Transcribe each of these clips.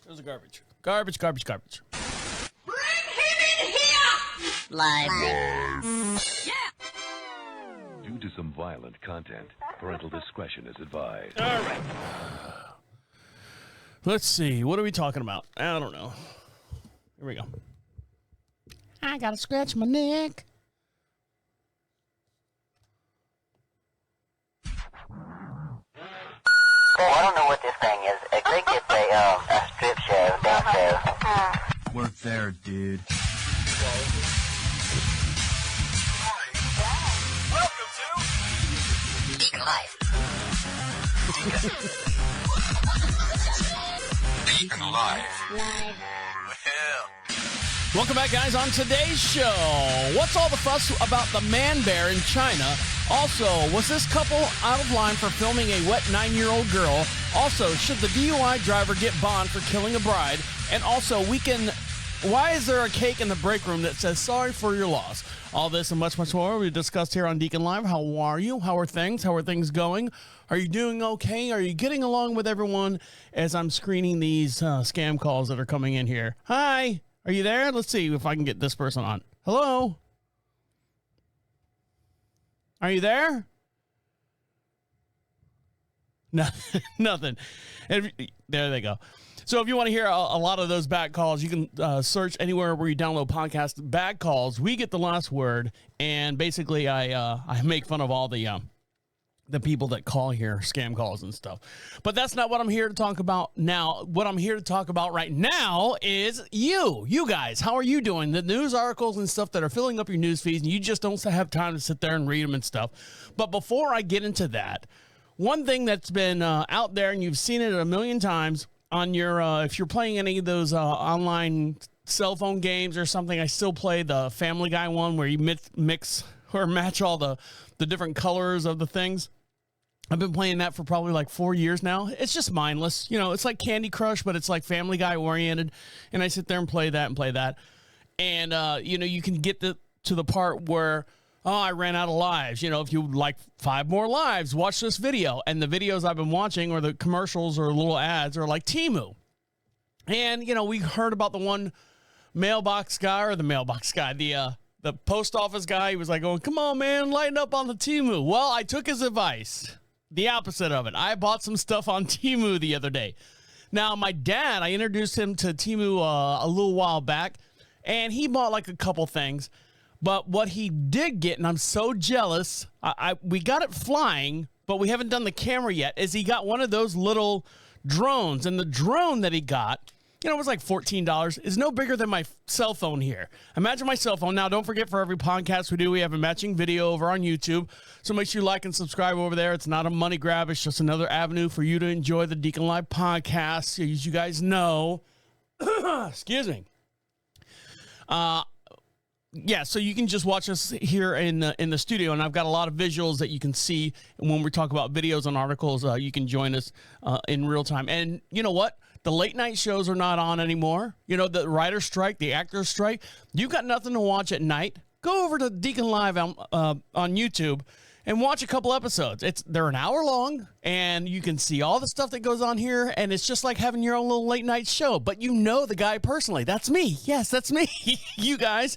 There's the garbage. Garbage. Bring him in here! Live. Yeah! Due to some violent content, parental discretion is advised. All right. Let's see. What are we talking about? I don't know. Here we go. I gotta scratch my neck. Well, I don't know what this thing is. I think it's a strip show, dance show. Work there, dude. Welcome to DeaconLive. DeaconLive. Welcome back, guys. On today's show, what's all the fuss about the man bear in China? Also, was this couple out of line for filming a wet 9-year-old girl? Also, should the DUI driver get bond for killing a bride? And also, why is there a cake in the break room that says sorry for your loss? All this and much, much more we discussed here on Deacon Live. How are you? How are things? How are things going? Are you doing okay? Are you getting along with everyone as I'm screening these scam calls that are coming in here? Hi. Are you there? Let's see if I can get this person on. Hello? Are you there? No, nothing. There they go. So if you want to hear a lot of those bad calls, you can search anywhere where you download podcasts. Bad calls. We get the last word, and basically I make fun of all the people that call here, scam calls and stuff. But that's not what I'm here to talk about now. What I'm here to talk about right now is you guys. How are you doing? The news articles and stuff that are filling up your news feeds, and you just don't have time to sit there and read them and stuff. But before I get into that, one thing that's been out there, and you've seen it a million times on your, if you're playing any of those online cell phone games or something, I still play the Family Guy one where you mix or match all the different colors of the things. I've been playing that for probably like 4 years now. It's just mindless. You know, it's like Candy Crush, but it's like Family Guy oriented. And I sit there and play that and play that. And, you know, you can get to the part where, oh, I ran out of lives. You know, if you would like 5 more lives, watch this video. And the videos I've been watching or the commercials or little ads are like Temu. And, you know, we heard about the one mailbox guy, the post office guy. He was like, oh, come on, man, lighten up on the Temu. Well, I took his advice. The opposite of it. I bought some stuff on Temu the other day. Now, my dad, I introduced him to Temu a little while back, and he bought like a couple things. But what he did get, and I'm so jealous, we got it flying, but we haven't done the camera yet, is he got one of those little drones. And the drone that he got, you know, it was like $14. It's no bigger than my cell phone here. Imagine my cell phone. Now, don't forget, for every podcast we do, we have a matching video over on YouTube. So make sure you like and subscribe over there. It's not a money grab. It's just another avenue for you to enjoy the Deacon Live podcast. As you guys know, excuse me. Yeah, so you can just watch us here in the studio, and I've got a lot of visuals that you can see. And when we talk about videos and articles, you can join us in real time. And you know what? The late night shows are not on anymore. You know, the writer's strike, the actor's strike. You've got nothing to watch at night. Go over to Deacon Live on YouTube and watch a couple episodes. They're an hour long, and you can see all the stuff that goes on here, and it's just like having your own little late night show. But you know the guy personally. That's me. Yes, that's me. You guys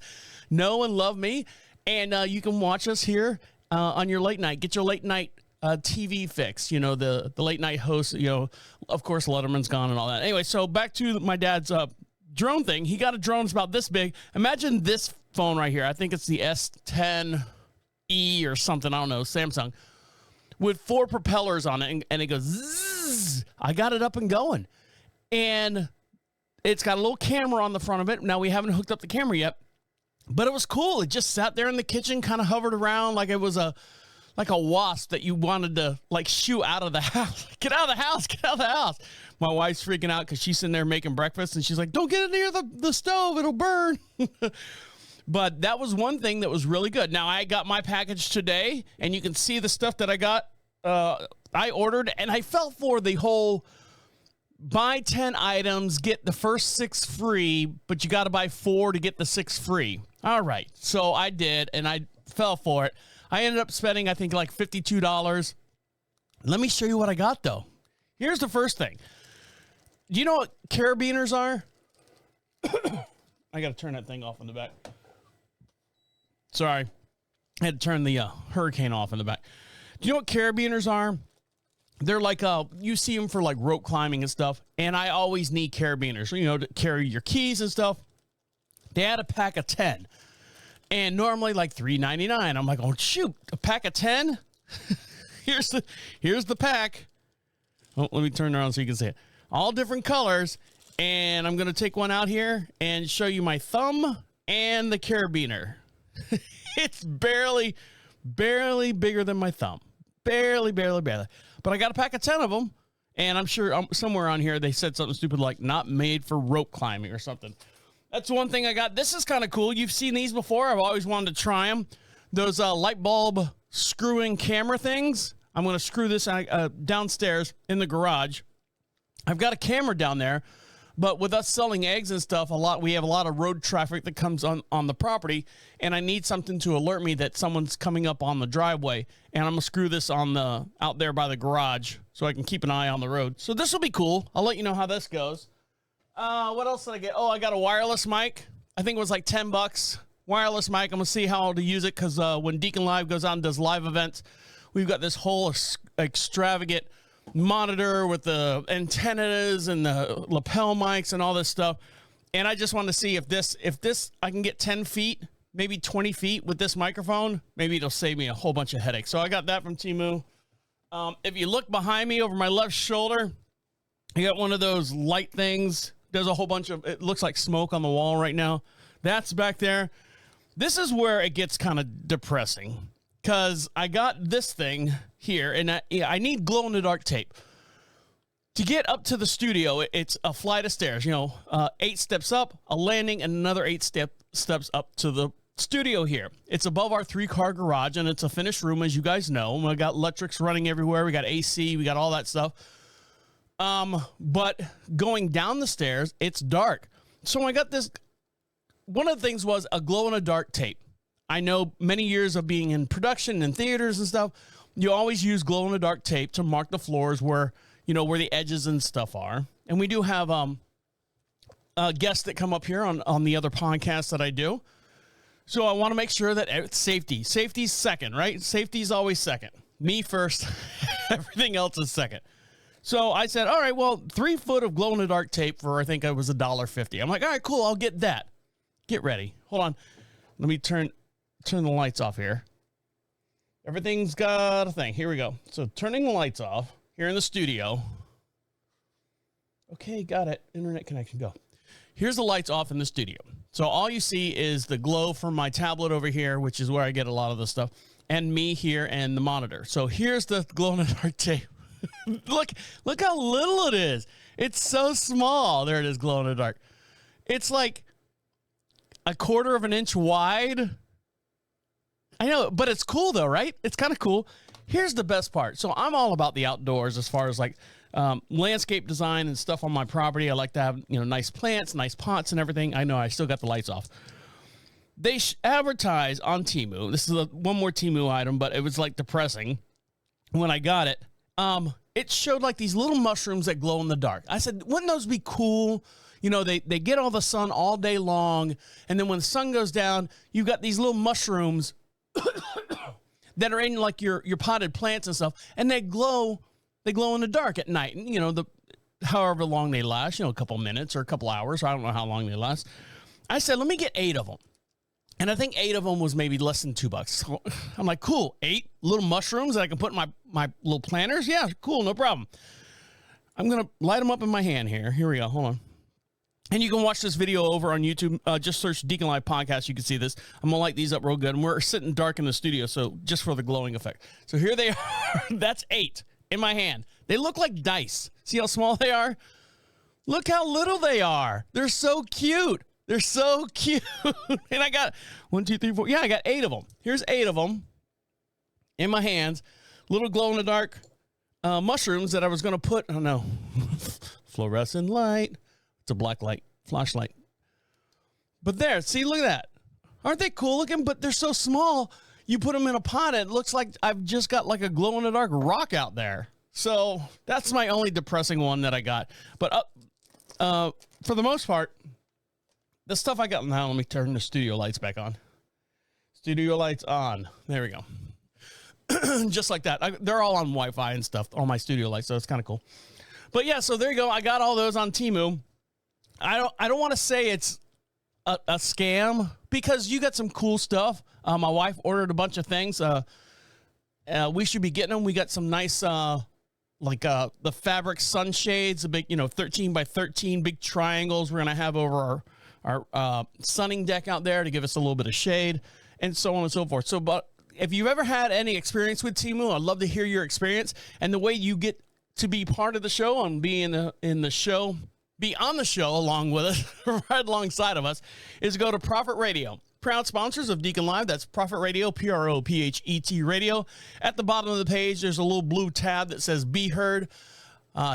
know and love me, and you can watch us here on your late night. Get your late night TV fix, you know, the late night host, you know, of course, Letterman's gone and all that. Anyway, so back to my dad's drone thing. He got a drone that's about this big. Imagine this phone right here. I think it's the S10e or something. I don't know, Samsung, with 4 propellers on it, and it goes zzz. I got it up and going, and it's got a little camera on the front of it. Now, we haven't hooked up the camera yet, but it was cool. It just sat there in the kitchen, kind of hovered around like it was a wasp that you wanted to like shoo out of the house. Get out of the house. Get out of the house. My wife's freaking out because she's sitting there making breakfast, and she's like, don't get it near the stove. It'll burn. But that was one thing that was really good. Now, I got my package today, and you can see the stuff that I got. I ordered, and I fell for the whole buy 10 items, get the first 6 free, but you got to buy 4 to get the 6 free. All right. So I did, and I fell for it. I ended up spending, I think, like $52. Let me show you what I got, though. Here's the first thing. Do you know what carabiners are? I got to turn that thing off in the back. Sorry. I had to turn the hurricane off in the back. Do you know what carabiners are? They're like, you see them for like rope climbing and stuff. And I always need carabiners, you know, to carry your keys and stuff. They had a pack of 10. And normally like $3.99. I'm like, oh, shoot, a pack of 10? Here's the pack. Oh, let me turn around so you can see it. All different colors. And I'm going to take one out here and show you my thumb and the carabiner. It's barely bigger than my thumb. Barely. But I got a pack of 10 of them. And I'm sure somewhere on here they said something stupid like not made for rope climbing or something. That's one thing I got. This is kind of cool. You've seen these before. I've always wanted to try them. Those light bulb screwing camera things. I'm going to screw this downstairs in the garage. I've got a camera down there. But with us selling eggs and stuff, we have a lot of road traffic that comes on the property, and I need something to alert me that someone's coming up on the driveway, and I'm gonna screw this out there by the garage so I can keep an eye on the road. So this will be cool. I'll let you know how this goes. What else did I get? Oh, I got a wireless mic. I think it was like $10. Wireless mic. I'm gonna see how to use it because when DeaconLive goes out and does live events, we've got this whole extravagant monitor with the antennas and the lapel mics and all this stuff. And I just want to see if this I can get 10 feet, maybe 20 feet with this microphone, maybe it'll save me a whole bunch of headaches. So I got that from Temu. If you look behind me over my left shoulder, I got one of those light things. There's a whole bunch of, it looks like smoke on the wall right now. That's back there. This is where it gets kind of depressing. Because I got this thing here, and I need glow-in-the-dark tape. To get up to the studio, it's a flight of stairs, 8 steps up, a landing, and another 8 steps up to the studio here. It's above our 3-car garage, and it's a finished room, as you guys know. We got electrics running everywhere. We got AC. We got all that stuff. But going down the stairs, it's dark. So I got this. One of the things was a glow-in-the-dark tape. I know many years of being in production and theaters and stuff, you always use glow-in-the-dark tape to mark the floors where the edges and stuff are. And we do have guests that come up here on the other podcasts that I do. So I want to make sure that it's safety. Safety's second, right? Safety's always second. Me first. Everything else is second. So I said, all right, well, 3 foot of glow-in-the-dark tape for, I think it was $1.50. I'm like, all right, cool, I'll get that. Get ready. Hold on. Let me turn the lights off here. Everything's got a thing. Here we go. So turning the lights off here in the studio. Okay, got it. Internet connection, go. Here's the lights off in the studio. So all you see is the glow from my tablet over here, which is where I get a lot of the stuff, and me here and the monitor. So here's the glow-in-the-dark tape. Look how little it is. It's so small. There it is, glow-in-the-dark. It's like a 1/4 of an inch wide. I know, but it's cool though, right? It's kind of cool. Here's the best part. So I'm all about the outdoors as far as like landscape design and stuff on my property. I like to have, nice plants, nice pots and everything. I know I still got the lights off. They advertise on Temu. This is one more Temu item, but it was like depressing when I got it. It showed like these little mushrooms that glow in the dark. I said, wouldn't those be cool? They get all the sun all day long. And then when the sun goes down, you've got these little mushrooms that are in like your potted plants and stuff, and they glow in the dark at night. And however long they last, a couple minutes or a couple hours. I don't know how long they last. I said, let me get 8 of them. And I think 8 of them was maybe less than $2. So I'm like, cool, 8 little mushrooms that I can put in my little planters. Yeah, cool, no problem. I'm going to light them up in my hand here. Here we go. Hold on. And you can watch this video over on YouTube. Just search DeaconLive Podcast. You can see this. I'm going to light these up real good. And we're sitting dark in the studio, so just for the glowing effect. So here they are. That's 8 in my hand. They look like dice. See how small they are? Look how little they are. They're so cute. They're so cute. And I got 1, 2, 3, 4. Yeah, I got 8 of them. Here's 8 of them in my hands. Little glow-in-the-dark mushrooms that I was going to put. Oh, no. Fluorescent light. It's a black light, flashlight. But there, see, look at that. Aren't they cool looking? But they're so small. You put them in a pot, and it looks like I've just got like a glow-in-the-dark rock out there. So that's my only depressing one that I got. But for the most part, the stuff I got now, let me turn the studio lights back on. Studio lights on. There we go. Just like that. They're all on Wi-Fi and stuff, all my studio lights, so it's kind of cool. But yeah, so there you go. I got all those on Temu. I don't want to say it's a scam because you got some cool stuff. My wife ordered a bunch of things. We should be getting them. We got some nice, the fabric sunshades, a big, 13 by 13 big triangles we're going to have over our sunning deck out there to give us a little bit of shade and so on and so forth. So, but if you've ever had any experience with Temu, I'd love to hear your experience and the way you get to be part of the show and be in the show, be on the show along with us, right alongside of us, is go to Prophet Radio. Proud sponsors of Deacon Live. That's Prophet Radio, Prophet Radio. At the bottom of the page, there's a little blue tab that says Be Heard.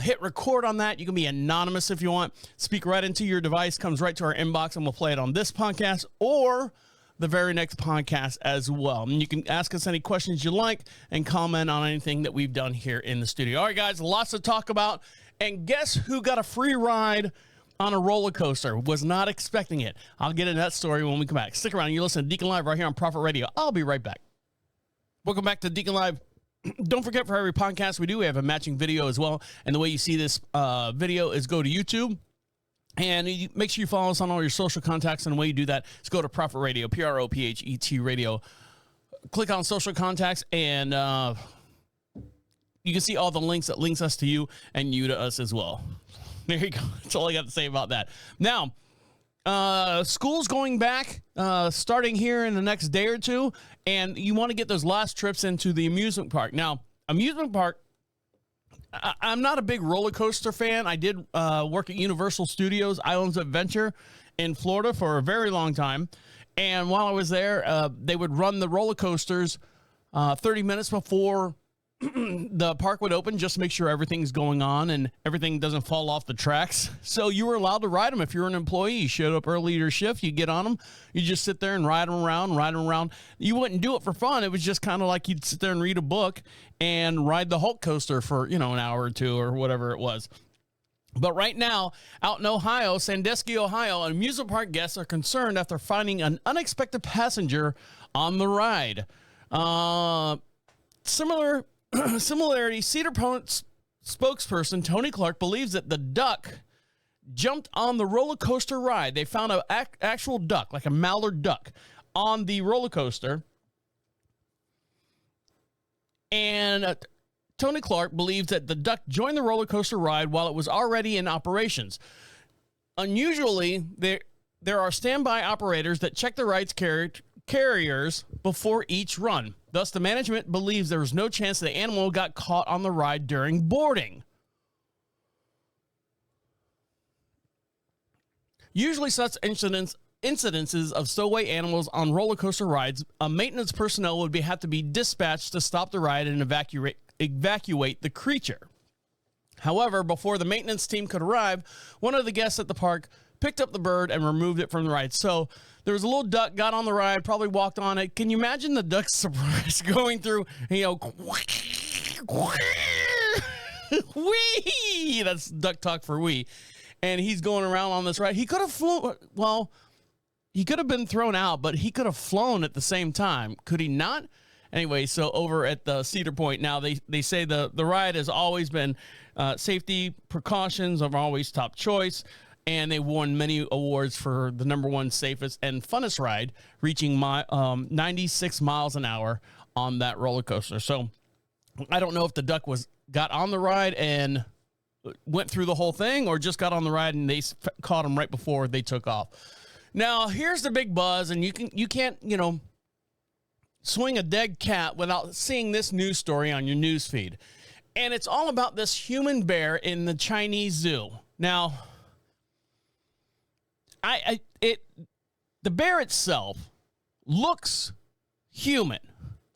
Hit record on that. You can be anonymous if you want. Speak right into your device, comes right to our inbox, and we'll play it on this podcast or the very next podcast as well. And you can ask us any questions you like and comment on anything that we've done here in the studio. All right, guys, lots to talk about. And guess who got a free ride on a roller coaster? Was not expecting it. I'll get into that story when we come back. Stick around. You listen to Deacon Live right here on Prophet Radio. I'll be right back. Welcome back to Deacon Live. Don't forget, for every podcast we do, we have a matching video as well. And the way you see this video is go to YouTube. And make sure you follow us on all your social contacts. And the way you do that is go to Prophet Radio, Prophet Radio. Click on social contacts, and you can see all the links that links us to you and you to us as well. There you go. That's all I got to say about that. Now, school's going back, starting here in the next day or two, and you want to get those last trips into the amusement park. Now, amusement park, I'm not a big roller coaster fan. I did work at Universal Studios Islands of Adventure in Florida for a very long time. And while I was there, they would run the roller coasters 30 minutes before the park would open, just to make sure everything's going on and everything doesn't fall off the tracks. So you were allowed to ride them. If you're an employee, you showed up early to your shift, you get on them, you just sit there and ride them around. You wouldn't do it for fun. It was just kind of like you'd sit there and read a book and ride the Hulk coaster for, an hour or two or whatever it was. But right now, out in Ohio, Sandusky, Ohio, amusement park guests are concerned after finding an unexpected passenger on the ride. Similarity, Cedar Point spokesperson Tony Clark believes that the duck jumped on the roller coaster ride. They found an actual duck, like a mallard duck, on the roller coaster. And Tony Clark believes that the duck joined the roller coaster ride while it was already in operations. Unusually, there are standby operators that check the ride's carriers before each run. Thus, the management believes there was no chance the animal got caught on the ride during boarding. Usually, such incidences of stowaway animals on roller coaster rides, a maintenance personnel would have to be dispatched to stop the ride and evacuate the creature. However, before the maintenance team could arrive, one of the guests at the park picked up the bird and removed it from the ride. So there was a little duck, got on the ride, probably walked on it. Can you imagine the duck's surprise going through, wee! That's duck talk for wee. And he's going around on this ride. He could have flown, well, he could have been thrown out, but he could have flown at the same time. Could he not? Anyway, so over at the Cedar Point now, they say the ride has always been safety precautions are always top choice. And they won many awards for the #1 safest and funnest ride, reaching 96 miles an hour on that roller coaster. So I don't know if the duck got on the ride and went through the whole thing, or just got on the ride and they caught him right before they took off. Now, here's the big buzz, and you can't swing a dead cat without seeing this news story on your news feed. And it's all about this human bear in the Chinese zoo. Now, the bear itself looks human.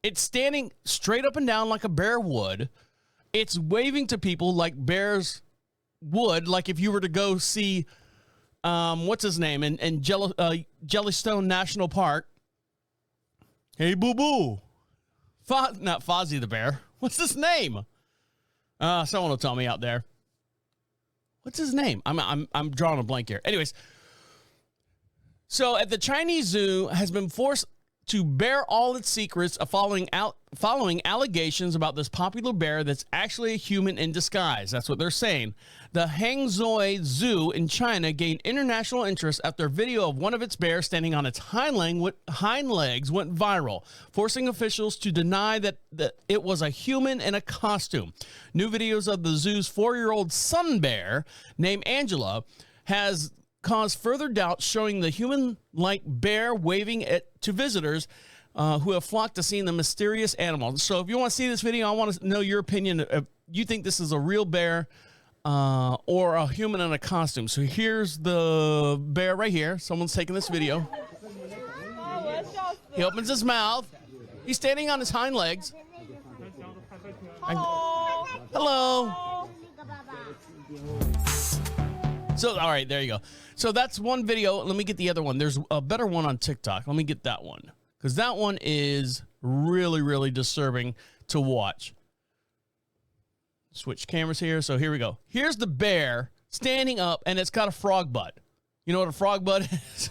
It's standing straight up and down like a bear would. It's waving to people like bears would, like if you were to go see, what's his name, in Jellystone National Park. Hey, boo-boo. Not Fozzie the bear. What's his name? Someone will tell me out there. what's his name? I'm drawing a blank here. Anyways, so at the Chinese zoo has been forced to bear all its secrets following allegations about this popular bear that's actually a human in disguise. That's what they're saying. The Hangzhou Zoo in China gained international interest after a video of one of its bears standing on its hind legs went viral, forcing officials to deny that it was a human in a costume. New videos of the zoo's 4-year-old sun bear named Angela has caused further doubt, showing the human-like bear waving to visitors who have flocked to see the mysterious animal. So if you want to see this video, I want to know your opinion. If you think this is a real bear or a human in a costume. So here's the bear right here. Someone's taking this video. He opens his mouth. He's standing on his hind legs. Hello. So, all right, there you go. So that's one video. Let me get the other one. There's a better one on TikTok. Let me get that one, because that one is really, really disturbing to watch. Switch cameras here. So here we go. Here's the bear standing up, and it's got a frog butt. You know what a frog butt is?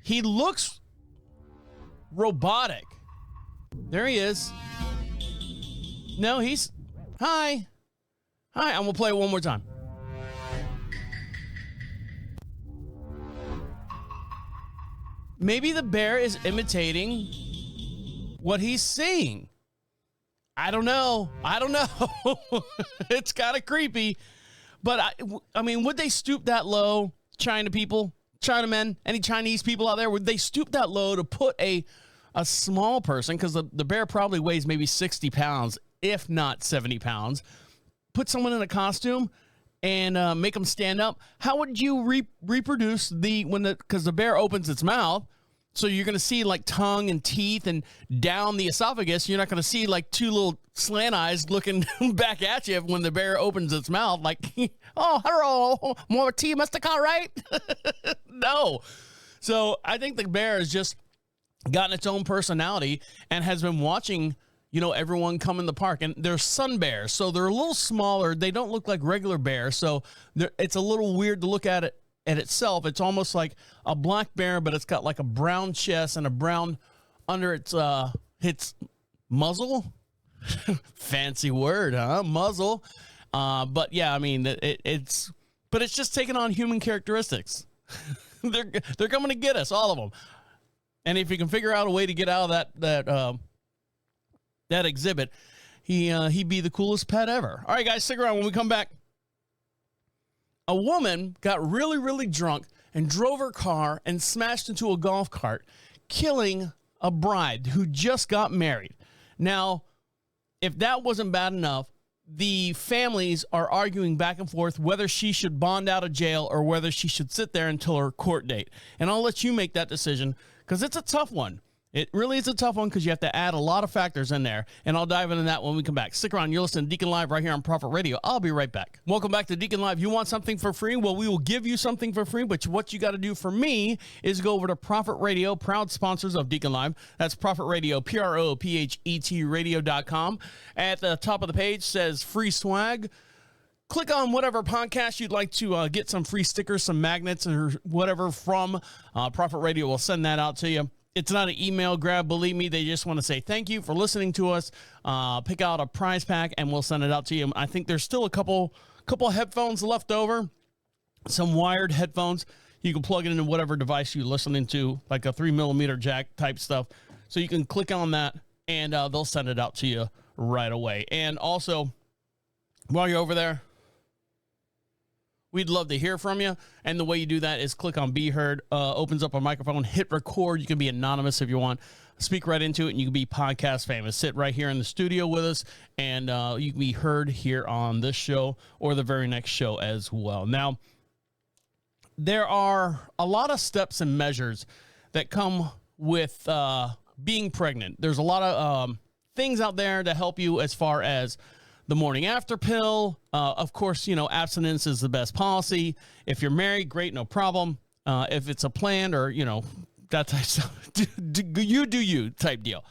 He looks robotic. There he is. No, he's... Hi. Hi, I'm going to play it one more time. Maybe the bear is imitating what he's seeing. I don't know. It's kind of creepy. But, I mean, would they stoop that low, China people, Chinamen, any Chinese people out there, would they stoop that low to put a small person, because the bear probably weighs maybe 60 pounds, if not 70 pounds, put someone in a costume and make them stand up? How would you reproduce because the bear opens its mouth, so you're going to see like tongue and teeth and down the esophagus. You're not going to see like two little slant eyes looking back at you when the bear opens its mouth like, oh, hello, more tea, Mr. Cartwright? No. So I think the bear has just gotten its own personality and has been watching, everyone come in the park. And they're sun bears, so they're a little smaller. They don't look like regular bears, so it's a little weird to look at it at itself. It's almost like a black bear, but it's got like a brown chest and a brown under its muzzle. Fancy word, huh? Muzzle. But yeah, I mean, it's just taking on human characteristics. They're coming to get us, all of them. And if you can figure out a way to get out of that exhibit, he'd be the coolest pet ever. All right, guys, stick around. When we come back, a woman got really, really drunk and drove her car and smashed into a golf cart, killing a bride who just got married. Now, if that wasn't bad enough, the families are arguing back and forth whether she should bond out of jail or whether she should sit there until her court date. And I'll let you make that decision, because it's a tough one. It really is a tough one, because you have to add a lot of factors in there, and I'll dive into that when we come back. Stick around. You're listening to Deacon Live right here on Prophet Radio. I'll be right back. Welcome back to Deacon Live. You want something for free? Well, we will give you something for free, but what you got to do for me is go over to Prophet Radio, proud sponsors of Deacon Live. That's Prophet Radio, PROPHET radio.com. At the top of the page says free swag. Click on whatever podcast you'd like to get some free stickers, some magnets, or whatever from Prophet Radio. We'll send that out to you. It's not an email grab, believe me. They just want to say thank you for listening to us. Pick out a prize pack, and we'll send it out to you. I think there's still a couple headphones left over, some wired headphones. You can plug it into whatever device you're listening to, like a 3mm jack type stuff. So you can click on that, and they'll send it out to you right away. And also, while you're over there, we'd love to hear from you. And the way you do that is click on Be Heard, opens up a microphone, hit record. You can be anonymous if you want. Speak right into it, and you can be podcast famous. Sit right here in the studio with us, and you can be heard here on this show or the very next show as well. Now, there are a lot of steps and measures that come with being pregnant. There's a lot of things out there to help you as far as the morning after pill. Of course, abstinence is the best policy. If you're married, great, no problem. If it's a planned or, that type of stuff, you do you type deal.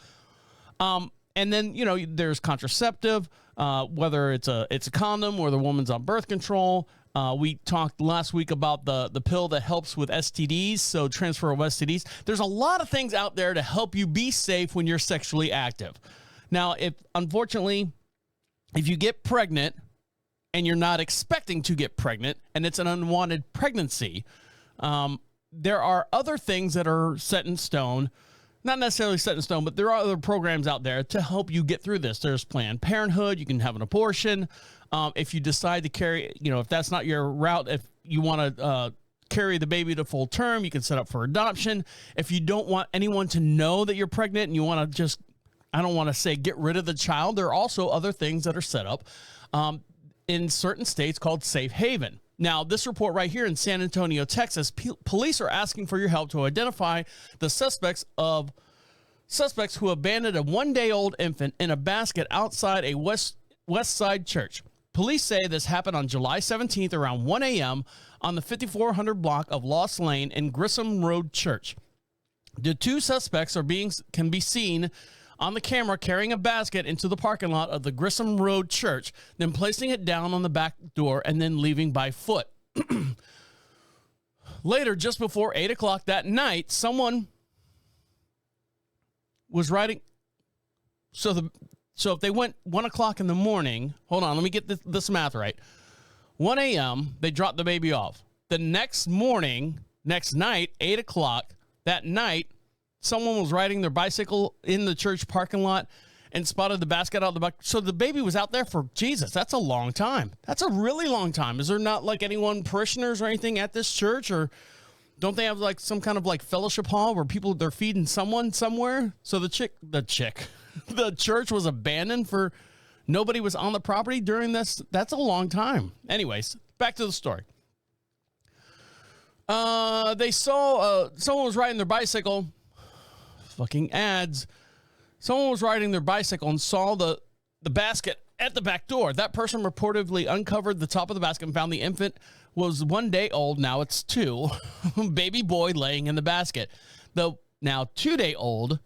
And then, there's contraceptive, whether it's a condom or the woman's on birth control. We talked last week about the pill that helps with STDs, so transfer of STDs. There's a lot of things out there to help you be safe when you're sexually active. Now, unfortunately, if you get pregnant and you're not expecting to get pregnant and it's an unwanted pregnancy, there are other things that are set in stone. Not necessarily set in stone, but there are other programs out there to help you get through this. There's Planned Parenthood. You can have an abortion. If you decide to carry, if that's not your route, if you want to carry the baby to full term, you can set up for adoption. If you don't want anyone to know that you're pregnant and you want to just, I don't want to say get rid of the child, there are also other things that are set up in certain states called Safe Haven. Now, this report right here in San Antonio, Texas, police are asking for your help to identify the suspects who abandoned a one-day-old infant in a basket outside a West Side church. Police say this happened on July 17th around 1 a.m. on the 5400 block of Lost Lane in Grissom Road Church. The two suspects can be seen on the camera carrying a basket into the parking lot of the Grissom Road Church, then placing it down on the back door and then leaving by foot. Later, just before 8 o'clock that night, someone was riding. So if they went 1 o'clock in the morning, hold on, let me get this math right. 1 a.m., they dropped the baby off. The next night, 8 o'clock that night, someone was riding their bicycle in the church parking lot and spotted the basket out the back. So the baby was out there for, Jesus, that's a long time. That's a really long time. Is there not like anyone, parishioners or anything at this church, or don't they have like some kind of like fellowship hall where they're feeding someone somewhere? So the church was abandoned for nobody was on the property during this. That's a long time. Anyways, back to the story. They saw someone was riding their bicycle. Fucking ads. Someone was riding their bicycle and saw the basket at the back door. That person reportedly uncovered the top of the basket and found the infant was 1 day old. Now it's 2. Baby boy laying in the basket. The now 2-day-old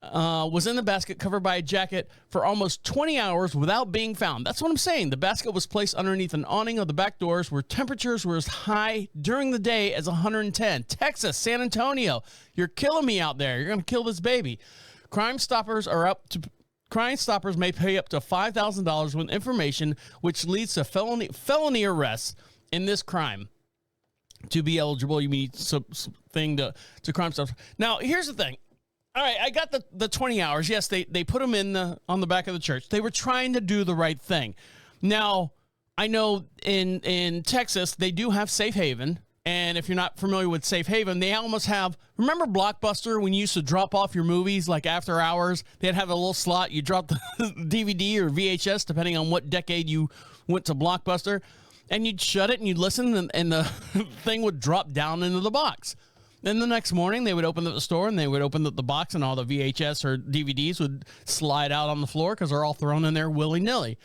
was in the basket covered by a jacket for almost 20 hours without being found. That's what I'm saying. The basket was placed underneath an awning of the back doors where temperatures were as high during the day as 110. Texas, San Antonio, you're killing me out there. You're going to kill this baby. Crime Stoppers may pay up to $5,000 with information which leads to felony arrests in this crime. To be eligible, you need something to Crime Stoppers. Now, here's the thing. All right, I got the 20 hours. Yes, they put them on the back of the church. They were trying to do the right thing. Now, I know in Texas, they do have Safe Haven. And if you're not familiar with Safe Haven, they almost have, remember Blockbuster when you used to drop off your movies like after hours? They'd have a little slot. You drop the DVD or VHS, depending on what decade you went to Blockbuster. And you'd shut it and you'd listen and the thing would drop down into the box. Then the next morning, they would open up the store and they would open up the box and all the VHS or DVDs would slide out on the floor because they're all thrown in there willy-nilly.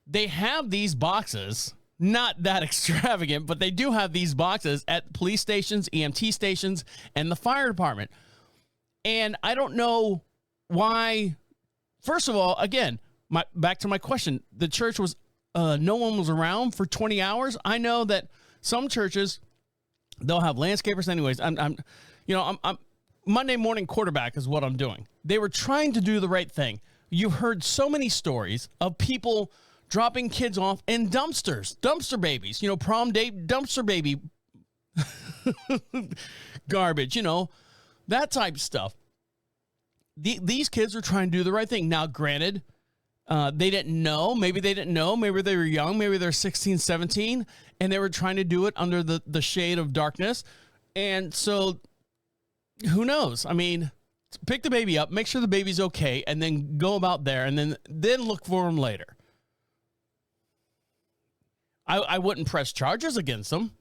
They have these boxes, not that extravagant, but they do have these boxes at police stations, EMT stations, and the fire department. And I don't know why. First of all, again, back to my question. The church was, no one was around for 20 hours. I know that some churches, they'll have landscapers. Anyways, I'm Monday morning quarterback is what I'm doing. They were trying to do the right thing. You've heard so many stories of people dropping kids off in dumpster babies, prom date, dumpster baby garbage, that type of stuff. These kids are trying to do the right thing. Now, granted, they didn't know. Maybe they didn't know. Maybe they were young. Maybe they're 16, 17, and they were trying to do it under the shade of darkness. And so, who knows? I mean, pick the baby up, make sure the baby's okay, and then go about there, and then look for them later. I wouldn't press charges against them.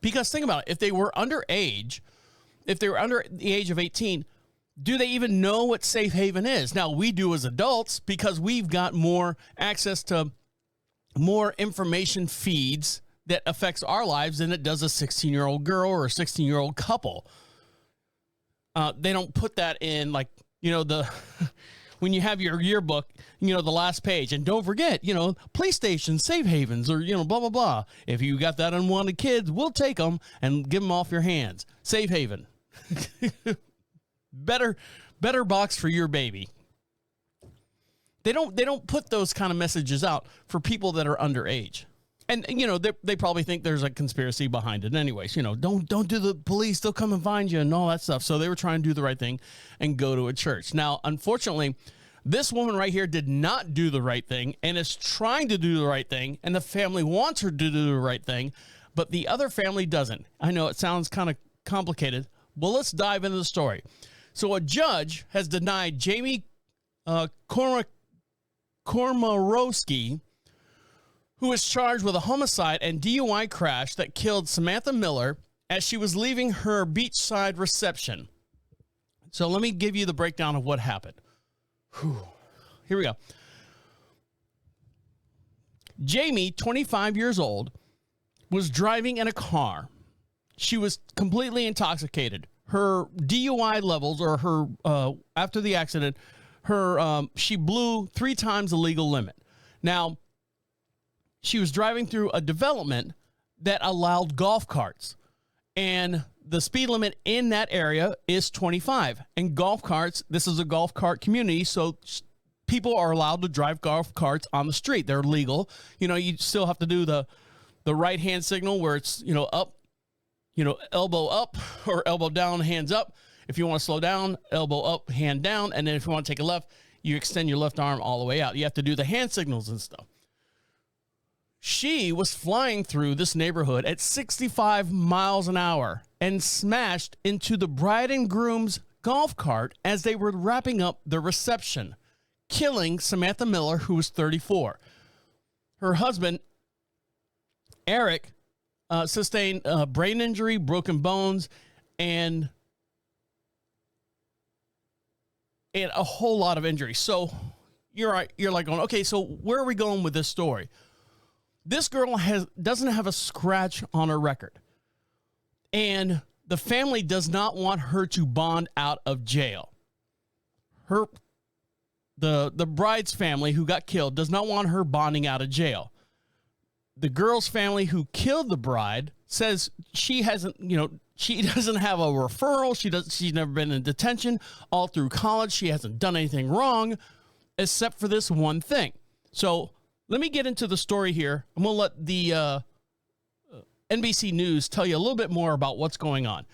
Because think about it. If they were underage, if they were under the age of 18, do they even know what Safe Haven is? Now, we do as adults because we've got more access to more information feeds that affects our lives than it does a 16-year-old girl or a 16-year-old couple. They don't put that in, like, when you have your yearbook, the last page, and don't forget, police stations, safe havens, or, blah, blah, blah. If you got that unwanted kids, we'll take them and give them off your hands. Safe haven. Better box for your baby. They don't put those kind of messages out for people that are underage. And, they probably think there's a conspiracy behind it anyways. Don't do the police. They'll come and find you and all that stuff. So they were trying to do the right thing and go to a church. Now, unfortunately, this woman right here did not do the right thing and is trying to do the right thing. And the family wants her to do the right thing, but the other family doesn't. I know it sounds kind of complicated. Well, let's dive into the story. So a judge has denied Jamie Kormarowski, who was charged with a homicide and DUI crash that killed Samantha Miller as she was leaving her beachside reception. So let me give you the breakdown of what happened. Here we go. Jamie, 25 years old, was driving in a car. She was completely intoxicated. Her DUI levels, or her after the accident, she blew 3 times the legal limit. Now, she was driving through a development that allowed golf carts, and the speed limit in that area is 25. And golf carts, this is a golf cart community, so people are allowed to drive golf carts on the street. They're legal. You still have to do the right hand signal where it's, up, elbow up or elbow down, hands up. If you want to slow down, elbow up, hand down. And then if you want to take a left, you extend your left arm all the way out. You have to do the hand signals and stuff. She was flying through this neighborhood at 65 miles an hour and smashed into the bride and groom's golf cart as they were wrapping up the reception, killing Samantha Miller, who was 34. Her husband, Eric, sustained brain injury, broken bones, and a whole lot of injuries. So you're like going, okay, so where are we going with this story? This girl doesn't have a scratch on her record, and the family does not want her to bond out of jail. The bride's family who got killed does not want her bonding out of jail. The girl's family who killed the bride says she hasn't, she doesn't have a referral. She's never been in detention all through college. She hasn't done anything wrong except for this one thing. So let me get into the story here. I'm going to let the NBC News tell you a little bit more about what's going on.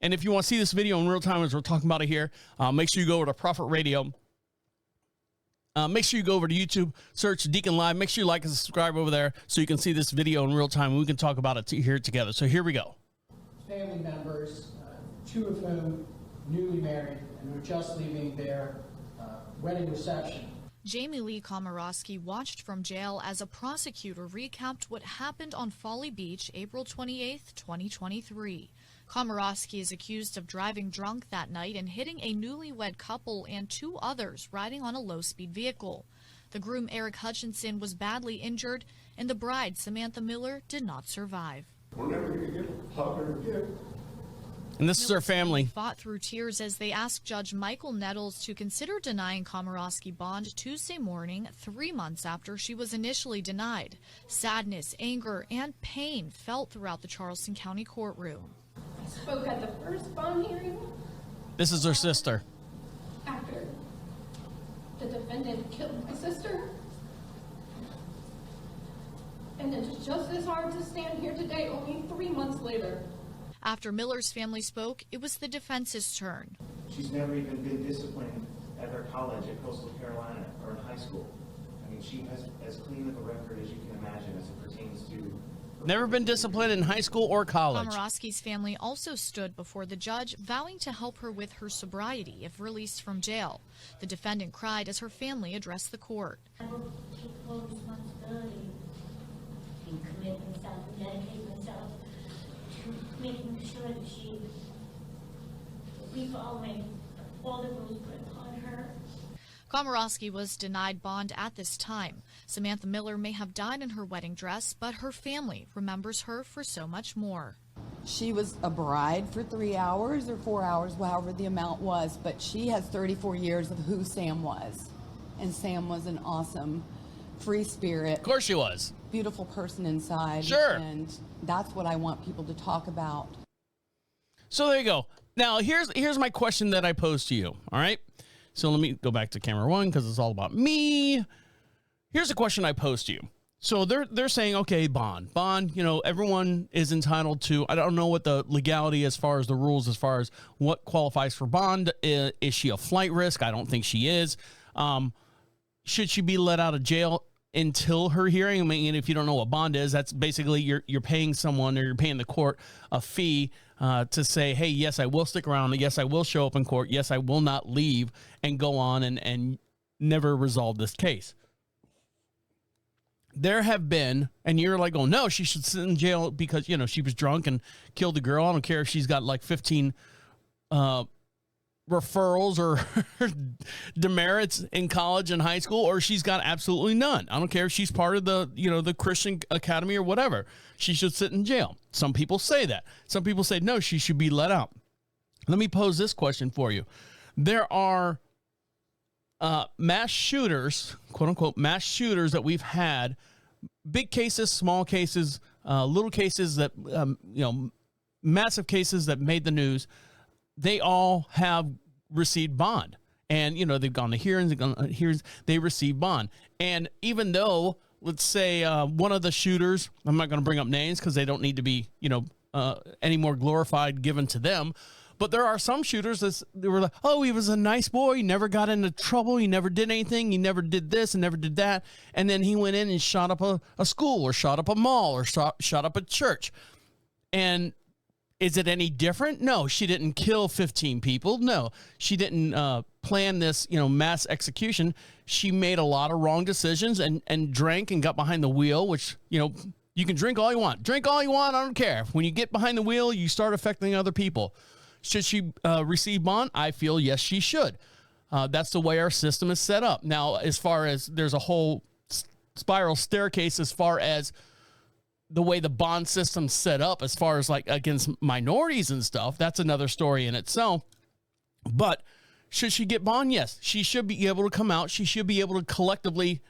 And if you want to see this video in real time as we're talking about it here, make sure you go over to Prophet Radio. Make sure you go over to YouTube, search DeaconLive. Make sure you like and subscribe over there so you can see this video in real time and we can talk about it here together. So here we go. Family members, 2 of whom newly married and were just leaving their wedding reception. Jamie Lee Komorowski watched from jail as a prosecutor recapped what happened on Folly Beach April 28, 2023. Komorowski is accused of driving drunk that night and hitting a newlywed couple and 2 others riding on a low-speed vehicle. The groom, Eric Hutchinson, was badly injured, and the bride, Samantha Miller, did not survive. We're never going to get a hug or a gift. And this is her family. Fought through tears as they asked Judge Michael Nettles to consider denying Komorowski bond Tuesday morning, 3 months after she was initially denied. Sadness, anger, and pain felt throughout the Charleston County courtroom. I spoke at the first bond hearing. This is her sister. After the defendant killed my sister. And it's just as hard to stand here today, only 3 months later. After Miller's family spoke, it was the defense's turn. She's never even been disciplined at her college at Coastal Carolina or in high school. I mean, she has as clean of a record as you can imagine as it pertains to... Never been disciplined in high school or college. Komorowski's family also stood before the judge, vowing to help her with her sobriety if released from jail. The defendant cried as her family addressed the court. I will take full responsibility and commit myself and dedicate myself to making sure that we follow all the rules put upon her. Komorowski was denied bond at this time. Samantha Miller may have died in her wedding dress, but her family remembers her for so much more. she was a bride for 3 hours or 4 hours, however the amount was, but she has 34 years of who Sam was. And Sam was an awesome, free spirit. Of course she was. Beautiful person inside. Sure. And that's what I want people to talk about. So there you go. Now, here's my question that I posed to you, all right? So let me go back to camera one because it's all about me. Here's a question I posed to you. So they're saying, okay, bond, everyone is entitled to, I don't know what the legality as far as the rules, as far as what qualifies for bond. Is she a flight risk? I don't think she is. Should she be let out of jail until her hearing? I mean, if you don't know what bond is, that's basically you're paying someone or you're paying the court a fee to say, hey, yes, I will stick around. Yes, I will show up in court. Yes, I will not leave and go on and never resolve this case. There have been, and you're like, oh, no, she should sit in jail because, she was drunk and killed a girl. I don't care if she's got like 15 referrals or demerits in college and high school, or she's got absolutely none. I don't care if she's part of the, the Christian academy or whatever. She should sit in jail. Some people say that. Some people say, no, she should be let out. Let me pose this question for you. There are mass shooters, quote unquote, mass shooters that we've had, big cases, small cases, little cases that, massive cases that made the news. They all have received bond, and, they've gone to hearings, they receive bond. And even though, let's say, one of the shooters, I'm not going to bring up names because they don't need to be, any more glorified given to them. But there are some shooters that they were like, oh, he was a nice boy. He never got into trouble. He never did anything. He never did this and never did that. And then he went in and shot up a school or shot up a mall or shot up a church. And is it any different? No, she didn't kill 15 people. No, she didn't plan this, mass execution. She made a lot of wrong decisions and drank and got behind the wheel, which, you can drink all you want. Drink all you want. I don't care. When you get behind the wheel, you start affecting other people. Should she receive bond? I feel yes, she should. That's the way our system is set up. Now, as far as there's a whole spiral staircase as far as the way the bond system's set up, as far as like against minorities and stuff, that's another story in itself. But should she get bond? Yes, she should be able to come out. She should be able to collectively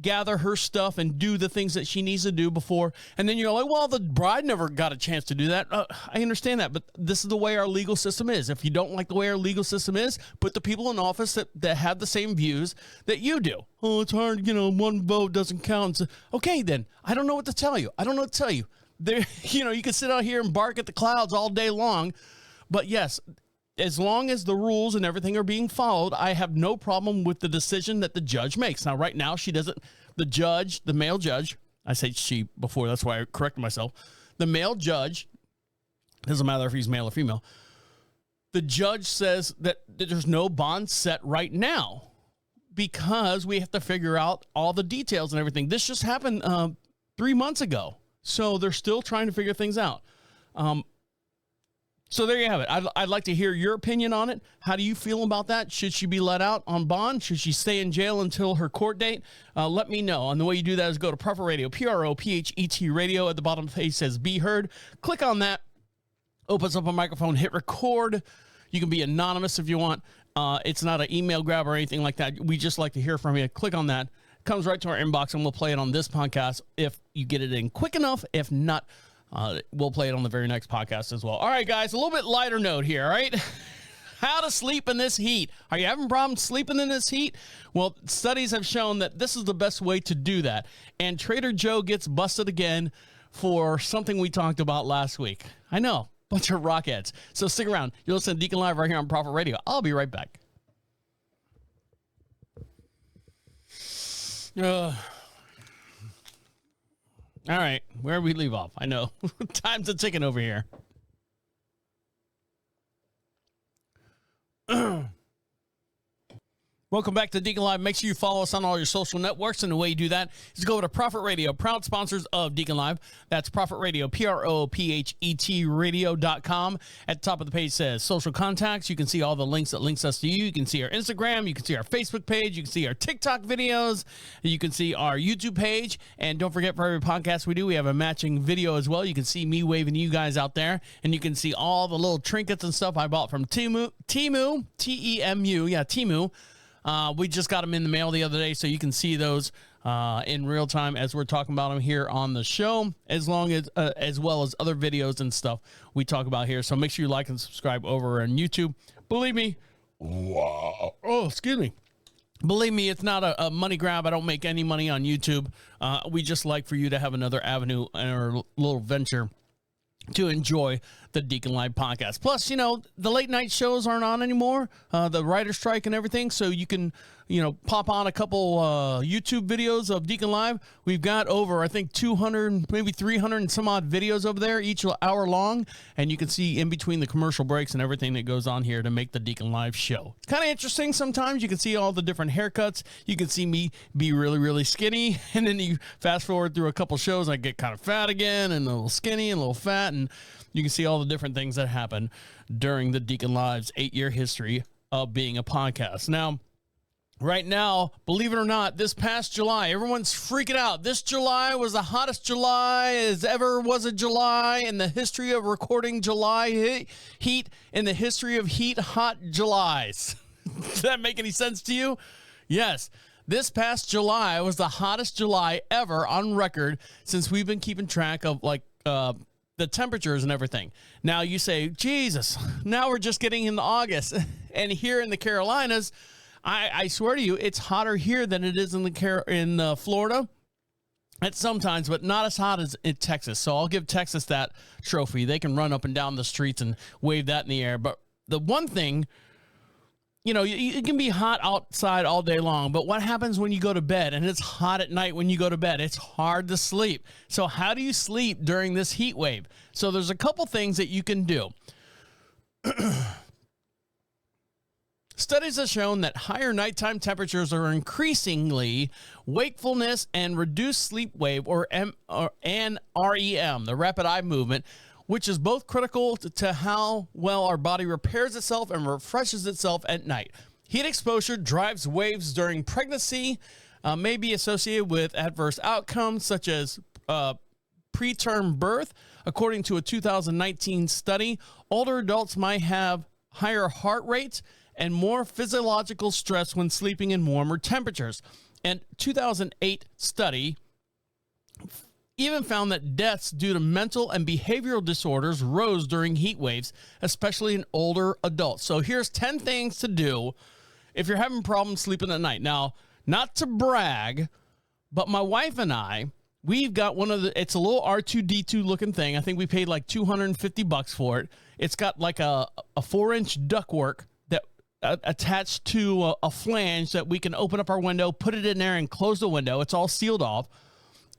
gather her stuff and do the things that she needs to do before. And then you're like, well, the bride never got a chance to do that. I understand that, but this is the way our legal system is. If you don't like the way our legal system is, put the people in office that have the same views that you do. Oh, it's hard, one vote doesn't count. Okay, then I don't know what to tell you. There, you can sit out here and bark at the clouds all day long, but yes, as long as the rules and everything are being followed, I have no problem with the decision that the judge makes. Now, right now, the male judge, I said she before, that's why I corrected myself. The male judge, doesn't matter if he's male or female, the judge says that there's no bond set right now because we have to figure out all the details and everything. This just happened 3 months ago, so they're still trying to figure things out. So there you have it. I'd like to hear your opinion on it. How do you feel about that? Should she be let out on bond? Should she stay in jail until her court date? Let me know. And the way you do that is go to Prophet Radio, PROPHET Radio. At the bottom of the page says Be Heard. Click on that. Opens up a microphone. Hit record. You can be anonymous if you want. It's not an email grab or anything like that. We just like to hear from you. Click on that. Comes right to our inbox, and we'll play it on this podcast if you get it in quick enough. If not, we'll play it on the very next podcast as well. All right, guys, a little bit lighter note here, all right? How to sleep in this heat. Are you having problems sleeping in this heat? Well, studies have shown that this is the best way to do that. And Trader Joe gets busted again for something we talked about last week. I know, bunch of rockheads. So stick around. You'll listen to Deacon Live right here on Prophet Radio. I'll be right back. All right, where we leave off? I know. Time's a ticking over here. Welcome back to Deacon Live. Make sure you follow us on all your social networks. And the way you do that is go over to Prophet Radio, proud sponsors of Deacon Live. That's Prophet Radio, PROPHET radio.com. At the top of the page says social contacts. You can see all the links that links us to you. You can see our Instagram. You can see our Facebook page. You can see our TikTok videos. You can see our YouTube page. And don't forget, for every podcast we do, we have a matching video as well. You can see me waving you guys out there. And you can see all the little trinkets and stuff I bought from Temu, T-E-M-U. Yeah, Temu. We just got them in the mail the other day, so you can see those in real time as we're talking about them here on the show, as well as other videos and stuff we talk about here. So make sure you like and subscribe over on YouTube. Believe me, excuse me. Believe me, it's not a money grab. I don't make any money on YouTube. We just like for you to have another avenue or little venture to enjoy the Deacon Live podcast. Plus, you know, the late night shows aren't on anymore, the writer's strike and everything, so you can, you know, pop on a couple YouTube videos of Deacon Live. We've got over, I think, 200, maybe 300 and some odd videos over there, each hour long, and you can see in between the commercial breaks and everything that goes on here to make the Deacon Live show. It's kind of interesting sometimes. You can see all the different haircuts. You can see me be really, really skinny, and then you fast forward through a couple shows, I get kind of fat again, and a little skinny and a little fat, and you can see all the different things that happen during the Deacon Live's 8-year history of being a podcast. Now, right now, believe it or not, this past July, everyone's freaking out. This July was the hottest July as ever was a July in the history of recording July heat, in the history of hot Julys. Does that make any sense to you? Yes. This past July was the hottest July ever on record since we've been keeping track of, like, the temperatures and everything. Now you say, Jesus, now we're just getting into August. And here in the Carolinas, I swear to you, it's hotter here than it is in Florida at sometimes, but not as hot as in Texas. So I'll give Texas that trophy. They can run up and down the streets and wave that in the air. But the one thing, you know, it can be hot outside all day long, but what happens when you go to bed? And it's hot at night when you go to bed. It's hard to sleep. So how do you sleep during this heat wave? So there's a couple things that you can do. Studies have shown that higher nighttime temperatures are increasingly wakefulness and reduced sleep wave, or NREM, the rapid eye movement, which is both critical to how well our body repairs itself and refreshes itself at night. Heat exposure drives waves during pregnancy, may be associated with adverse outcomes such as preterm birth. According to a 2019 study, older adults might have higher heart rates and more physiological stress when sleeping in warmer temperatures. And 2008 study even found that deaths due to mental and behavioral disorders rose during heat waves, especially in older adults. So here's 10 things to do if you're having problems sleeping at night. Now, not to brag, but my wife and I, we've got it's a little R2-D2 looking thing. I think we paid like $250 for it. It's got like a 4-inch ductwork that attached to a flange that we can open up our window, put it in there and close the window. It's all sealed off.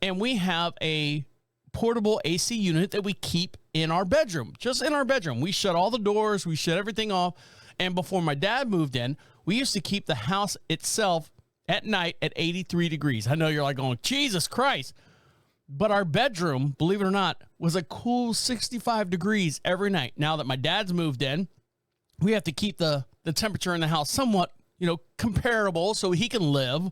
And we have a portable AC unit that we keep in our bedroom, just in our bedroom. We shut all the doors, we shut everything off. And before my dad moved in, we used to keep the house itself at night at 83 degrees. I know you're like going, Jesus Christ. But our bedroom, believe it or not, was a cool 65 degrees every night. Now that my dad's moved in, we have to keep the temperature in the house somewhat, you know, comparable so he can live.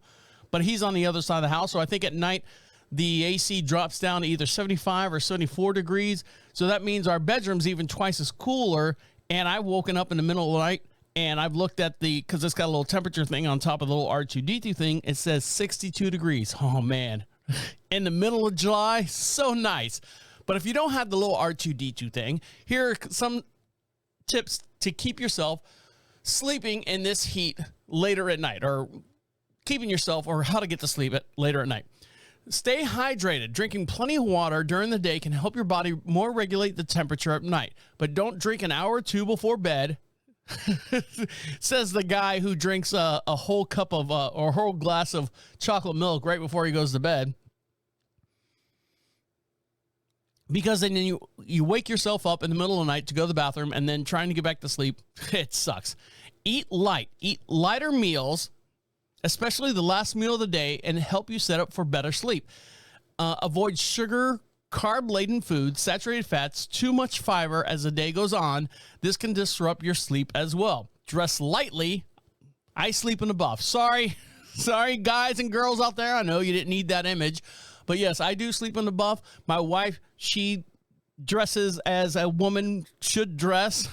But he's on the other side of the house. So I think at night, the AC drops down to either 75 or 74 degrees. So that means our bedroom's even twice as cooler. And I've woken up in the middle of the night and I've looked at because it's got a little temperature thing on top of the little R2-D2 thing. It says 62 degrees. Oh, man. In the middle of July, so nice. But if you don't have the little R2-D2 thing, here are some tips to keep yourself sleeping in this heat later at night, or keeping yourself, or how to get to sleep later at night. Stay hydrated. Drinking plenty of water during the day can help your body more regulate the temperature at night. But don't drink an hour or two before bed, says the guy who drinks a whole cup of or a whole glass of chocolate milk right before he goes to bed. Because then you wake yourself up in the middle of the night to go to the bathroom, and then trying to get back to sleep, it sucks. Eat light. Eat lighter meals especially the last meal of the day, and help you set up for better sleep. Avoid sugar, carb-laden foods, saturated fats, too much fiber as the day goes on. This can disrupt your sleep as well. Dress lightly. I sleep in a buff. Sorry, guys and girls out there. I know you didn't need that image. But yes, I do sleep in the buff. My wife, she dresses as a woman should dress.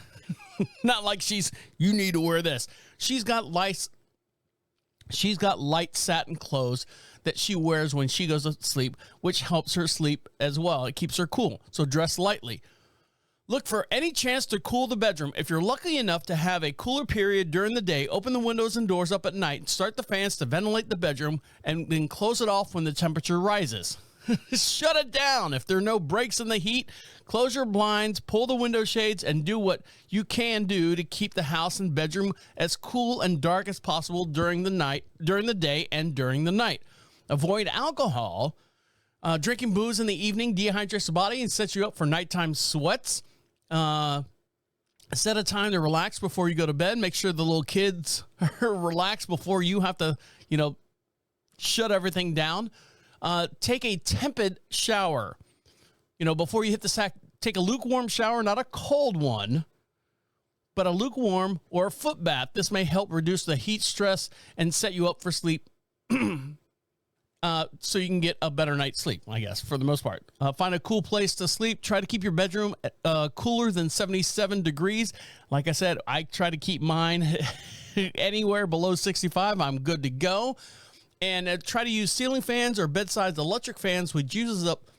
Not like you need to wear this. She's got light satin clothes that she wears when she goes to sleep, which helps her sleep as well. It keeps her cool. So dress lightly. Look for any chance to cool the bedroom. If you're lucky enough to have a cooler period during the day, open the windows and doors up at night and start the fans to ventilate the bedroom, and then close it off when the temperature rises. Shut it down. If there are no breaks in the heat, close your blinds, pull the window shades, and do what you can do to keep the house and bedroom as cool and dark as possible during the day, and during the night. Avoid alcohol. Drinking booze in the evening dehydrates the body and sets you up for nighttime sweats. Set a time to relax before you go to bed. Make sure the little kids are relaxed before you have to, shut everything down. Take a tepid shower. Before you hit the sack, take a lukewarm shower, not a cold one, but a lukewarm or a foot bath. This may help reduce the heat stress and set you up for sleep. So you can get a better night's sleep, I guess, for the most part. Find a cool place to sleep. Try to keep your bedroom cooler than 77 degrees. Like I said, I try to keep mine anywhere below 65. I'm good to go. And try to use ceiling fans or bedside electric fans, which uses up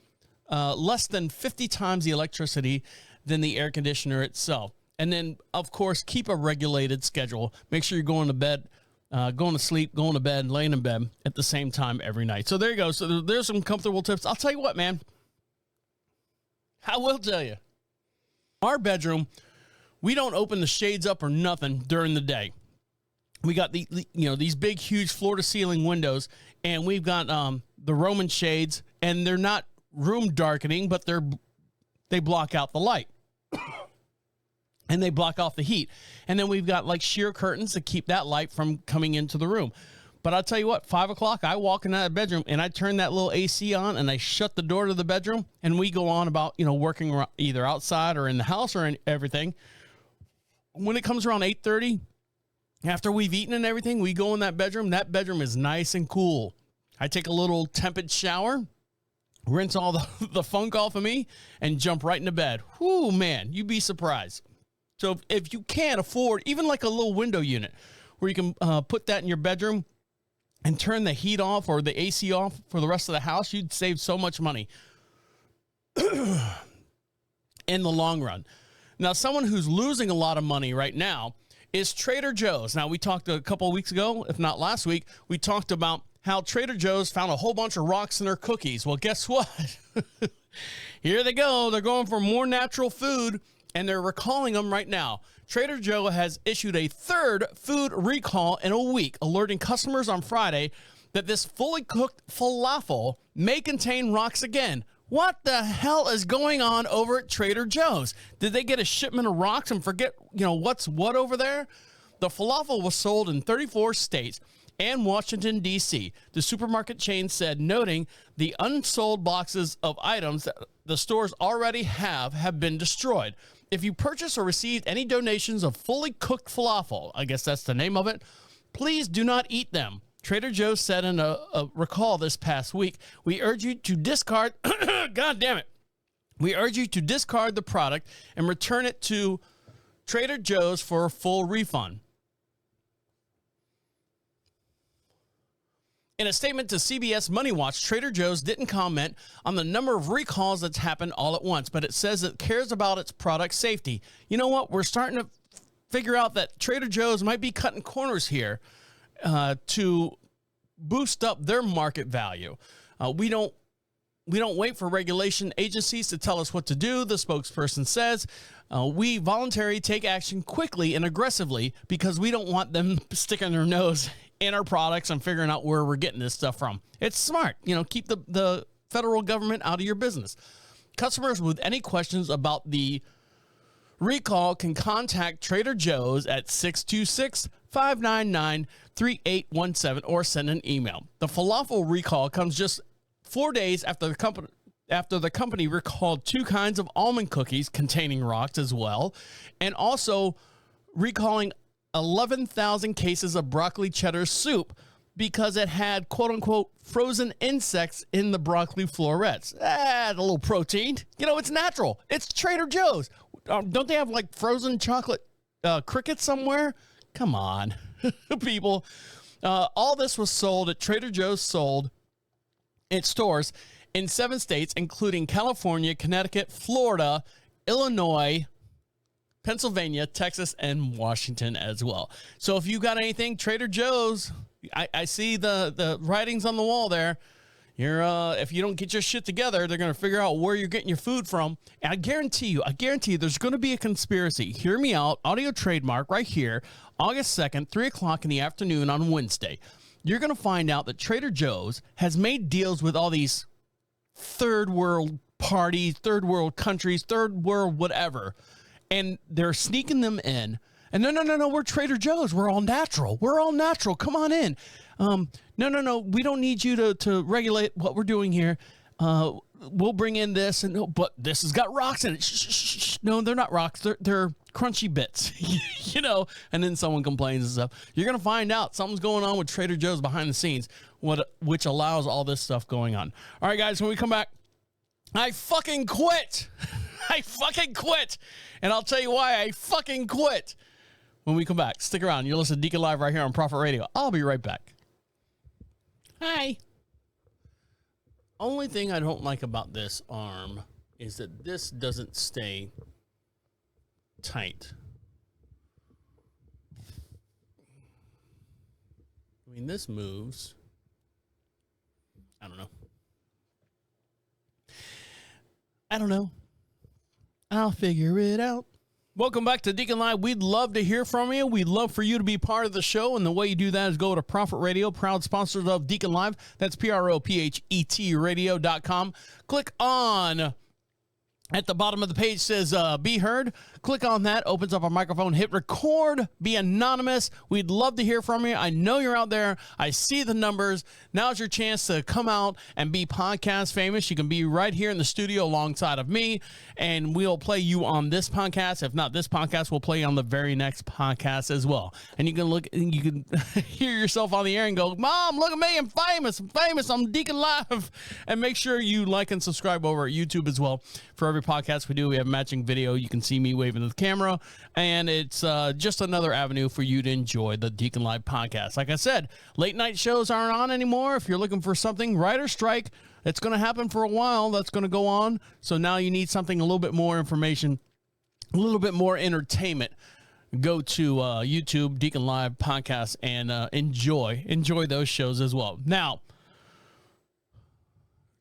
less than 50 times the electricity than the air conditioner itself. And then, of course, keep a regulated schedule. Make sure you're going to bed, going to sleep, going to bed, laying in bed at the same time every night. So there you go. So there's some comfortable tips. I'll tell you what, man. I will tell you. Our bedroom, we don't open the shades up or nothing during the day. We got these big, huge floor-to-ceiling windows, and we've got the Roman shades, and they're not room darkening, but they block out the light. And they block off the heat. And then we've got like sheer curtains to keep that light from coming into the room. But I'll tell you what, 5 o'clock, I walk in that bedroom and I turn that little AC on and I shut the door to the bedroom, and we go on about, working around either outside or in the house or in everything. When it comes around 8:30, after we've eaten and everything, we go in that bedroom. That bedroom is nice and cool. I take a little tepid shower, rinse all the funk off of me, and jump right into bed. Whoo, man, you'd be surprised. So if you can't afford even like a little window unit where you can put that in your bedroom and turn the heat off or the AC off for the rest of the house, you'd save so much money in the long run. Now, someone who's losing a lot of money right now is Trader Joe's. Now, we talked a couple of weeks ago, if not last week, we talked about how Trader Joe's found a whole bunch of rocks in their cookies. Well, guess what? Here they go. They're going for more natural food, and they're recalling them right now. Trader Joe has issued a third food recall in a week, alerting customers on Friday that this fully cooked falafel may contain rocks again. What the hell is going on over at Trader Joe's? Did they get a shipment of rocks and forget, what's what over there? The falafel was sold in 34 states and Washington, D.C., the supermarket chain said, noting the unsold boxes of items that the stores already have been destroyed. If you purchase or received any donations of fully cooked falafel, I guess that's the name of it, please do not eat them. Trader Joe's said in a recall this past week, we urge you to discard, God damn it, we urge you to discard the product and return it to Trader Joe's for a full refund. In a statement to CBS Money Watch, Trader Joe's didn't comment on the number of recalls that's happened all at once, but it says it cares about its product safety. You know what? We're starting to figure out that Trader Joe's might be cutting corners here to boost up their market value. We don't wait for regulation agencies to tell us what to do, the spokesperson says. We voluntarily take action quickly and aggressively because we don't want them sticking their nose in our products and figuring out where we're getting this stuff from. It's smart. Keep the federal government out of your business. Customers with any questions about the recall can contact Trader Joe's at 599-3817 or send an email. The falafel recall comes just 4 days after the company recalled 2 kinds of almond cookies containing rocks as well, and also recalling 11,000 cases of broccoli cheddar soup because it had quote-unquote frozen insects in the broccoli florets. A little protein. You know, it's natural. It's Trader Joe's. Don't they have like frozen chocolate crickets somewhere? Come on, people. All this was sold at Trader Joe's, sold its stores in 7 states, including California, Connecticut, Florida, Illinois, Pennsylvania, Texas, and Washington as well. So if you got anything, Trader Joe's, I see the writings on the wall there. If you don't get your shit together, they're going to figure out where you're getting your food from. And I guarantee you, there's going to be a conspiracy. Hear me out. Audio trademark right here, August 2nd, 3 o'clock in the afternoon on Wednesday. You're going to find out that Trader Joe's has made deals with all these third world parties, third world countries, third world whatever, and they're sneaking them in. And no, we're Trader Joe's. We're all natural. Come on in. No, we don't need you to regulate what we're doing here. We'll bring in this, but this has got rocks in it. Shh. No, they're not rocks. They're crunchy bits, and then someone complains and stuff. You're going to find out something's going on with Trader Joe's behind the scenes, which allows all this stuff going on. All right, guys, when we come back, I fucking quit. And I'll tell you why I fucking quit when we come back. Stick around. You're listening to Deacon Live right here on Prophet Radio. I'll be right back. Hi. Only thing I don't like about this arm is that this doesn't stay tight. I mean, this moves. I don't know. I'll figure it out. Welcome back to Deacon Live. We'd love to hear from you. We'd love for you to be part of the show. And the way you do that is go to Prophet Radio, proud sponsors of Deacon Live. That's PROPHET radio.com. Click on, at the bottom of the page says be heard. Click on that, opens up a microphone, hit record, be anonymous. We'd love to hear from you. I know you're out there. I see the numbers. Now's your chance to come out and be podcast famous. You can be right here in the studio alongside of me, and we'll play you on this podcast. If not this podcast, we'll play you on the very next podcast as well. And you can hear yourself on the air and go, Mom, look at me, I'm famous, I'm Deacon Live. And make sure you like and subscribe over at YouTube as well. For every podcast we do, we have matching video. You can see me waving to the camera, and it's just another avenue for you to enjoy the Deacon Live podcast. Like I said, late night shows aren't on anymore. If you're looking for something, writer strike, it's going to happen for a while. That's going to go on. So now you need something, a little bit more information, a little bit more entertainment. Go to YouTube, Deacon Live podcast, and enjoy those shows as well. Now,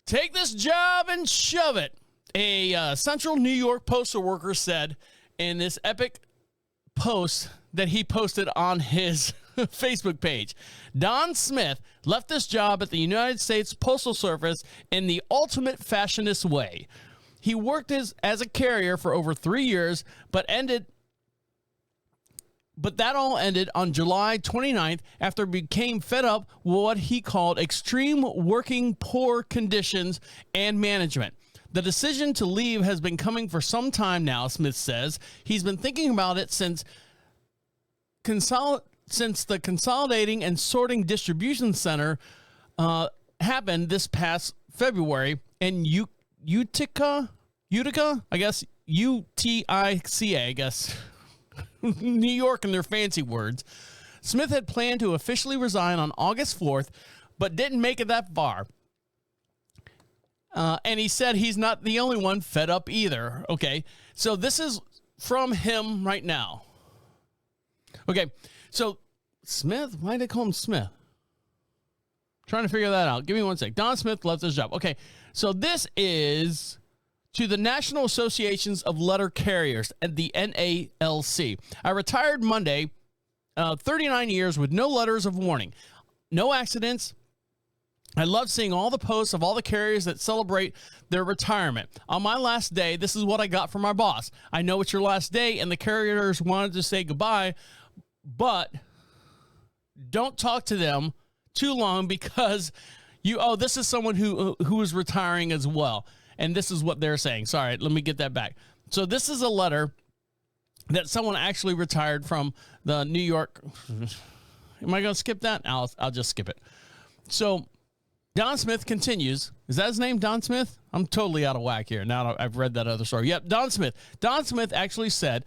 take this job and shove it. A Central New York postal worker said in this epic post that he posted on his Facebook page, Don Smith left this job at the United States Postal Service in the ultimate fashionist way. He worked as a carrier for over 3 years, but that all ended on July 29th after he became fed up with what he called extreme working, poor conditions and management. The decision to leave has been coming for some time now, Smith says. He's been thinking about it since the consolidating and sorting distribution center happened this past February in Utica, I guess, UTICA, I guess, New York in their fancy words. Smith had planned to officially resign on August 4th, but didn't make it that far. And he said he's not the only one fed up either. Okay, so this is from him right now. Okay, so Smith, why did they call him Smith? Trying to figure that out. Give me one sec. Don Smith left his job. Okay, so this is to the National Associations of Letter Carriers at the NALC. I retired Monday, 39 years with no letters of warning, no accidents. I love seeing all the posts of all the carriers that celebrate their retirement. On my last day, this is what I got from my boss. I know it's your last day, and the carriers wanted to say goodbye, but don't talk to them too long because this is someone who is retiring as well. And this is what they're saying. Sorry, let me get that back. So this is a letter that someone actually retired from the New York. Am I going to skip that? I'll just skip it. So Don Smith continues. Is that his name, Don Smith? I'm totally out of whack here. Now I've read that other story. Yep, Don Smith. Don Smith actually said,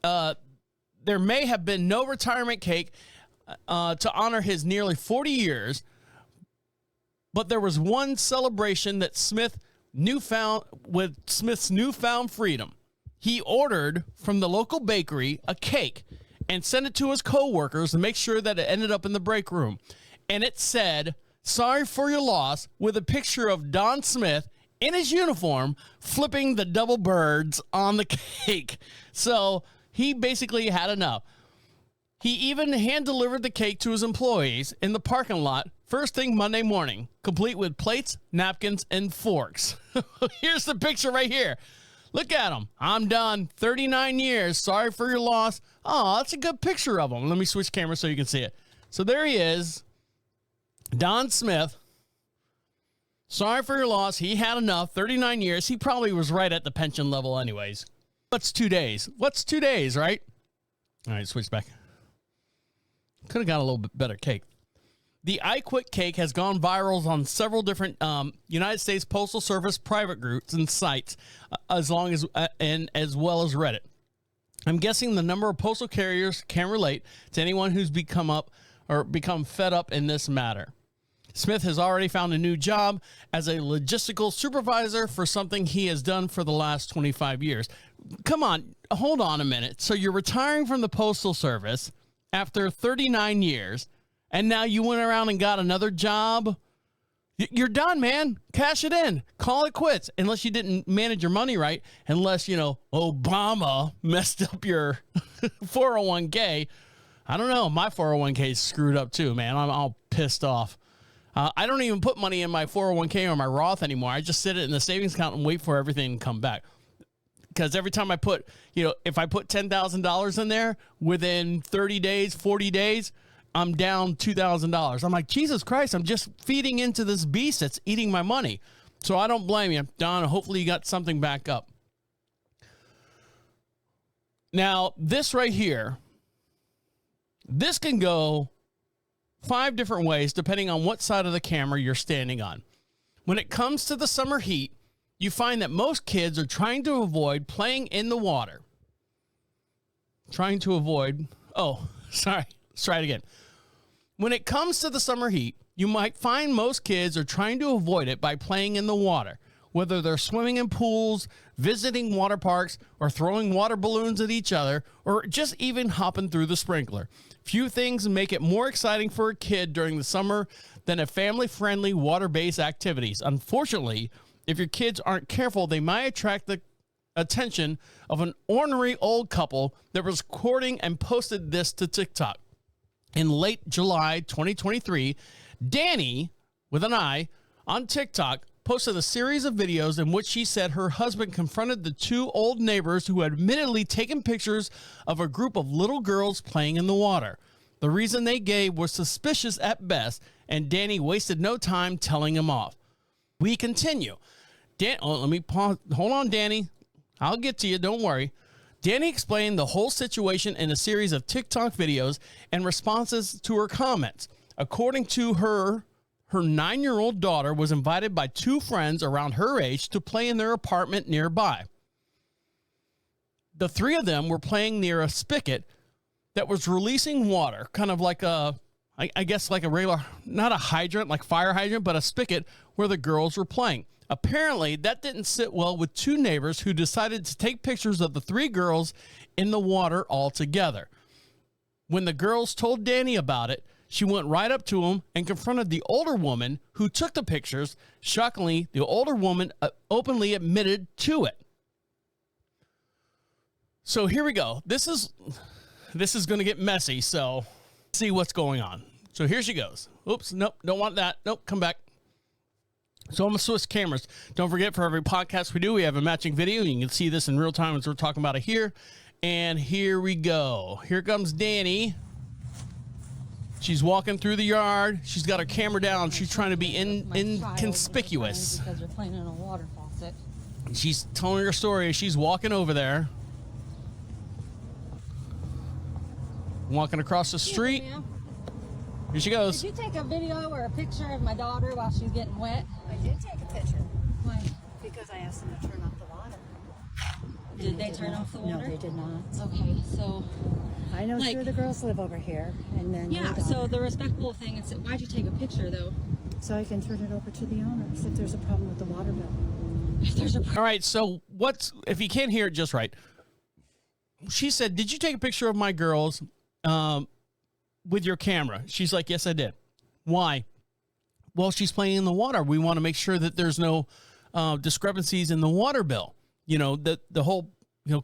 there may have been no retirement cake to honor his nearly 40 years, but there was one celebration that Smith's newfound freedom. He ordered from the local bakery a cake and sent it to his co-workers to make sure that it ended up in the break room. And it said, "Sorry for your loss," with a picture of Don Smith in his uniform flipping the double birds on the cake. So he basically had enough. He even hand-delivered the cake to his employees in the parking lot first thing Monday morning, complete with plates, napkins, and forks. Here's the picture right here. Look at him. "I'm done. 39 years. Sorry for your loss." Oh, that's a good picture of him. Let me switch cameras so you can see it. So there he is. Don Smith. Sorry for your loss. He had enough. 39 years. He probably was right at the pension level anyways. What's 2 days? What's 2 days, right? All right, switch back. Could have got a little bit better cake. The I Quit cake has gone viral on several different United States Postal Service private groups and sites, as well as Reddit. I'm guessing the number of postal carriers can relate to anyone who's become fed up in this matter. Smith has already found a new job as a logistical supervisor for something he has done for the last 25 years. Come on, hold on a minute. So you're retiring from the Postal Service after 39 years, and now you went around and got another job? You're done, man. Cash it in. Call it quits. Unless you didn't manage your money right. Unless, Obama messed up your 401k. I don't know. My 401k is screwed up too, man. I'm all pissed off. I don't even put money in my 401k or my Roth anymore. I just sit it in the savings account and wait for everything to come back. Because every time I put, if I put $10,000 in there, within 30 days, 40 days, I'm down $2,000. I'm like, Jesus Christ, I'm just feeding into this beast that's eating my money. So I don't blame you, Don. Hopefully you got something back up. Now, this right here, this can go 5 different ways depending on what side of the camera you're standing on. When it comes to the summer heat, you find that most kids are trying to avoid playing in the water. Let's try it again. When it comes to the summer heat, you might find most kids are trying to avoid it by playing in the water, whether they're swimming in pools, visiting water parks, or throwing water balloons at each other, or just even hopping through the sprinkler. Few things make it more exciting for a kid during the summer than a family-friendly water-based activities. Unfortunately, if your kids aren't careful, they might attract the attention of an ornery old couple that was recording and posted this to TikTok. In late July 2023, Danny, with an I, on TikTok, posted a series of videos in which she said her husband confronted the 2 old neighbors who had admittedly taken pictures of a group of little girls playing in the water. The reason they gave was suspicious at best, and Danny wasted no time telling him off. We continue. Let me pause. Hold on, Danny. I'll get to you. Don't worry. Danny explained the whole situation in a series of TikTok videos and responses to her comments. According to her 9-year-old daughter was invited by 2 friends around her age to play in their apartment nearby. The 3 of them were playing near a spigot that was releasing water, kind of like I guess like a regular, not a hydrant, like fire hydrant, but a spigot where the girls were playing. Apparently, that didn't sit well with 2 neighbors who decided to take pictures of the 3 girls in the water all together. When the girls told Danny about it, she went right up to him and confronted the older woman who took the pictures. Shockingly, the older woman openly admitted to it. So here we go. This is going to get messy, so let's see what's going on. So here she goes. Oops, nope, don't want that. Nope, come back. So I'm going to switch cameras. Don't forget, for every podcast we do, we have a matching video. You can see this in real time as we're talking about it here. And here we go. Here comes Danny. She's walking through the yard. She's got her camera down. She's trying to be inconspicuous. Because they're playing in a water faucet. She's telling her story as she's walking over there. Walking across the street. Here she goes. Did you take a video or a picture of my daughter while she's getting wet? I did take a picture. Why? Because I asked them to turn off the water. Did they turn off the water? No, they did not. Okay, so... I know two of the girls live over here, and then... Yeah, so the respectful thing is, why'd you take a picture, though? So I can turn it over to the owners if there's a problem with the water bill. If there's a All right, so if you can't hear it just right, she said, did you take a picture of my girls with your camera? She's like, yes, I did. Why? Well, she's playing in the water. We want to make sure that there's no discrepancies in the water bill. You know, the whole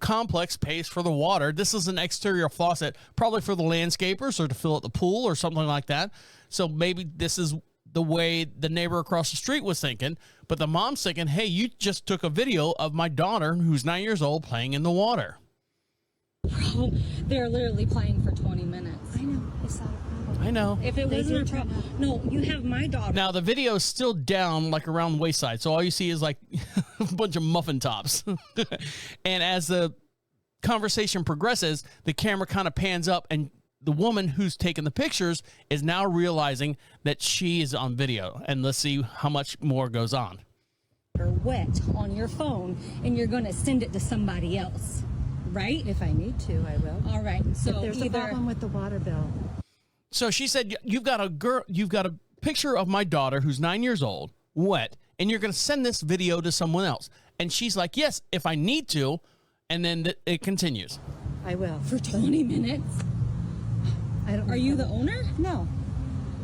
complex pays for the water. This is an exterior faucet, probably for the landscapers or to fill up the pool or something like that. So maybe this is the way the neighbor across the street was thinking. But the mom's thinking, hey, you just took a video of my daughter who's 9 years old playing in the water. They're literally playing for 20 minutes. I know. It's not a problem. I know. If it wasn't a problem. No, you have my daughter. Now, the video is still down, like around the waist-side. So all you see is like a bunch of muffin tops. And as the conversation progresses, the camera kind of pans up, and the woman who's taking the pictures is now realizing that she is on video. And let's see how much more goes on. Or wet on your phone, and you're going to send it to somebody else, right? If I need to, I will. All right. So if there's a problem with the water bill. So she said, you've got a picture of my daughter who's 9 years old, wet, and you're going to send this video to someone else. And she's like, yes, if I need to. And then it continues. I will. For 20 minutes? Are you the owner? No.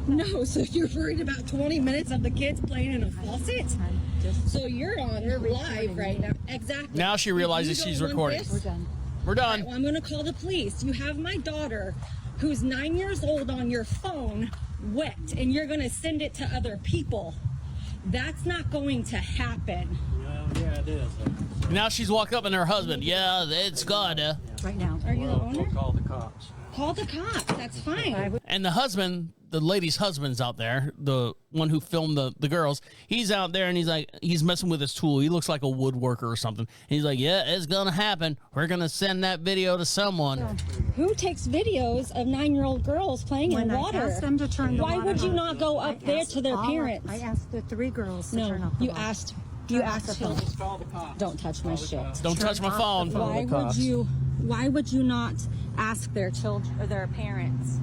No, so you're worried about 20 minutes of the kids playing in a faucet? So you're on live right now. Exactly. Now she realizes she's recording. We're done. We're done. Right, well, I'm going to call the police. You have my daughter, who's 9 years old, on your phone, wet, and you're going to send it to other people. That's not going to happen. Yeah, it is. Now she's walked up and her husband. Yeah, it's gonna. Right now. Are you the owner? We'll call the cops. Call the cops. That's fine. And the husband, the lady's husband's out there, the one who filmed the girls, he's out there and he's messing with his tool. He looks like a woodworker or something. And he's like, yeah, it's gonna happen. We're gonna send that video to someone. Who takes videos of 9-year-old girls playing in water? I asked them to turn the Why water would you on. not go up there to their parents? I asked the 3 girls to turn off the you water. asked. You asked Phil. Just call the cops. Don't touch my shit. Don't touch my phone. Why would you not ask their children or their parents?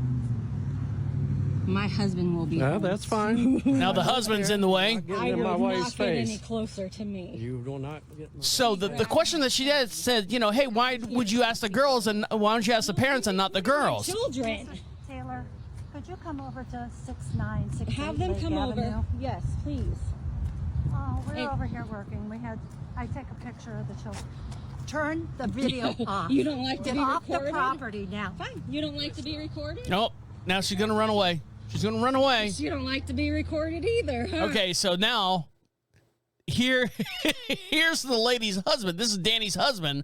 My husband will be. No, that's fine. Now the husband's in the way. Get in my wife's Not get face. any closer to me. You will not get. So the question that she had said, hey, why would you ask the girls and why don't you ask the parents and not the girls? Children. Taylor, could you come over to 6968 Have them Lake come Avenue? over. Yes, please. Oh, we're Hey. over here working. I take a picture of the children. Turn the video off. You don't like to Get be off recorded? the property now. Fine. You don't like to be recorded? Nope. Now she's gonna run away. She's gonna run away. You don't like to be recorded either, huh? Okay, so now here's the lady's husband. This is Danny's husband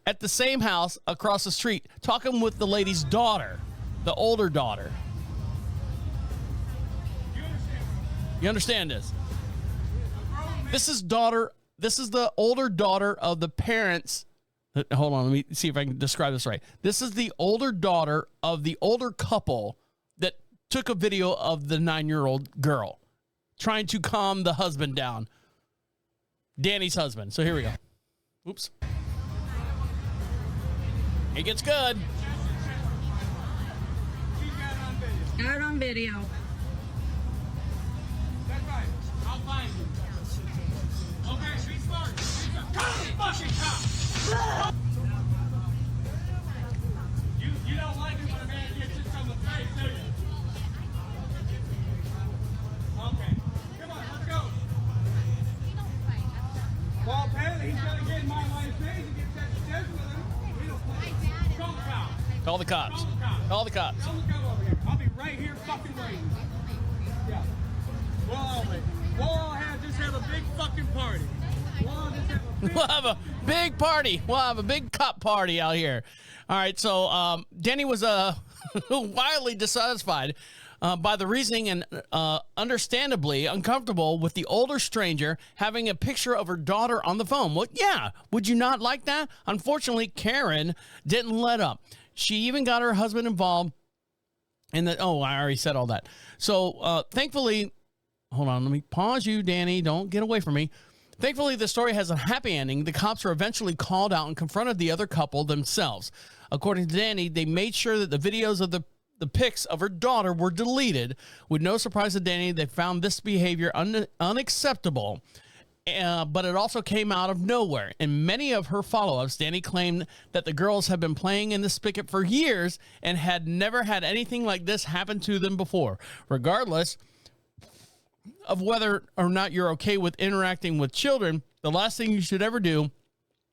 at the same house across the street, talking with the lady's daughter, the older daughter. You understand this? This is the older daughter of the parents. Hold on, let me see if I can describe this right. This is the older daughter of the older couple that took a video of the 9-year-old girl trying to calm the husband down. Danny's husband. So here we go. Oops. It gets good. Got it on video. That's right. I'll find you. Okay, be smart. Call the fucking cops. You don't like it when a man gets hit from the face, do you? Okay. Come on, let's go. Well, apparently he's gonna get in my wife's face and get touched to death with him. We don't play. Call the cops. Call the cops. Call the cops. Call the cops over here. I'll be right here fucking waiting. Yeah. We'll all have a big fucking party. We'll have a big party. We'll have a big cop party out here. All right, so Danny was wildly dissatisfied by the reasoning and understandably uncomfortable with the older stranger having a picture of her daughter on the phone. Well, yeah, would you not like that? Unfortunately, Karen didn't let up. She even got her husband involved in the, oh, I already said all that. So thankfully, hold on, let me pause you, Danny. Don't get away from me. Thankfully, the story has a happy ending. The cops were eventually called out and confronted the other couple themselves. According to Danny, they made sure that the videos of the pics of her daughter were deleted. With no surprise to Danny, they found this behavior unacceptable, but it also came out of nowhere. In many of her follow-ups, Danny claimed that the girls had been playing in the spigot for years and had never had anything like this happen to them before. Regardless of whether or not you're okay with interacting with children, the last thing you should ever do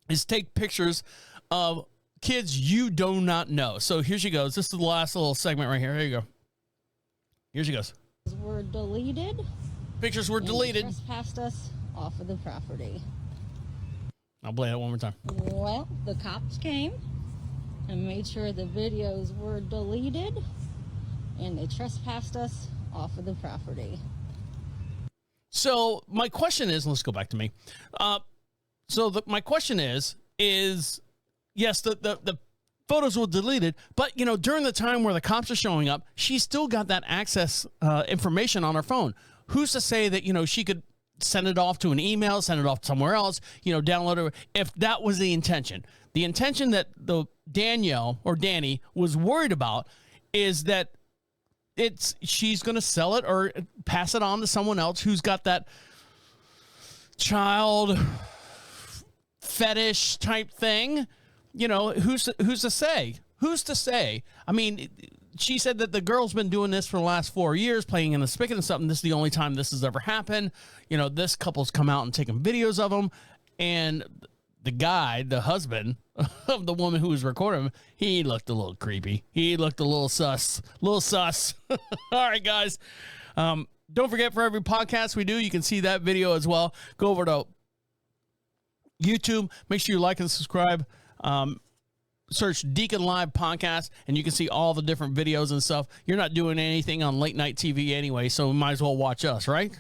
is take pictures of kids you do not know. So here she goes. This is the last little segment right here. Here you go. Here she goes. Were deleted. Pictures were deleted. Trespassed us off of the property. I'll play that one more time. Well, the cops came and made sure the videos were deleted, and they trespassed us off of the property. So my question is, let's go back to me. My question is yes, the photos were deleted, but you know, during the time where the cops are showing up, she still got that access information on her phone. Who's to say that, you know, she could send it off to an email, send it off somewhere else, you know, download it, if that was the intention. The intention that the Danielle or Danny was worried about is that she's going to sell it or pass it on to someone else who's got that child fetish type thing. You know, who's to say? Who's to say? I mean, she said that the girl's been doing this for the last 4 years, playing in the spigot and something. This is the only time this has ever happened. You know, this couple's come out and taken videos of them, and the guy, the husband of the woman who was recording him, he looked a little creepy. He looked a little sus. All right, guys. Don't forget, for every podcast we do, you can see that video as well. Go over to YouTube. Make sure you like and subscribe. Search DeaconLive podcast, and you can see all the different videos and stuff. You're not doing anything on late night TV anyway, so might as well watch us, right?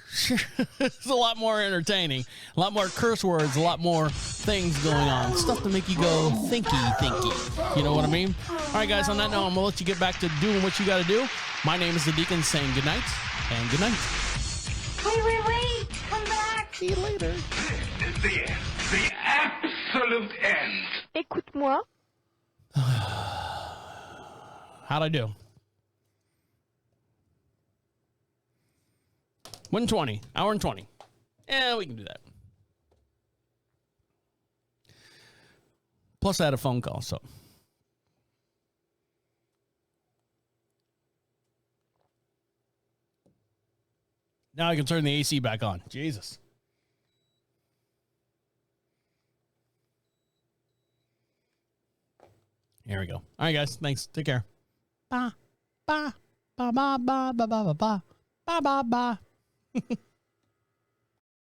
It's a lot more entertaining, a lot more curse words, a lot more things going on, stuff to make you go thinky. You know what I mean? All right, guys, on that note, I'm going to let you get back to doing what you got to do. My name is the Deacon, saying good night and good night. Wait, come back. See you later. This is the end, the absolute end. Écoute-moi. How'd I do? 1:20, hour and 20. Yeah, we can do that. Plus, I had a phone call, so. Now I can turn the AC back on. Jesus. Here we go. All right, guys. Thanks. Take care. Bye. Bye. Bye. Bye. Bye. Bye. Bye. Bye. Bye. Bye. Bye.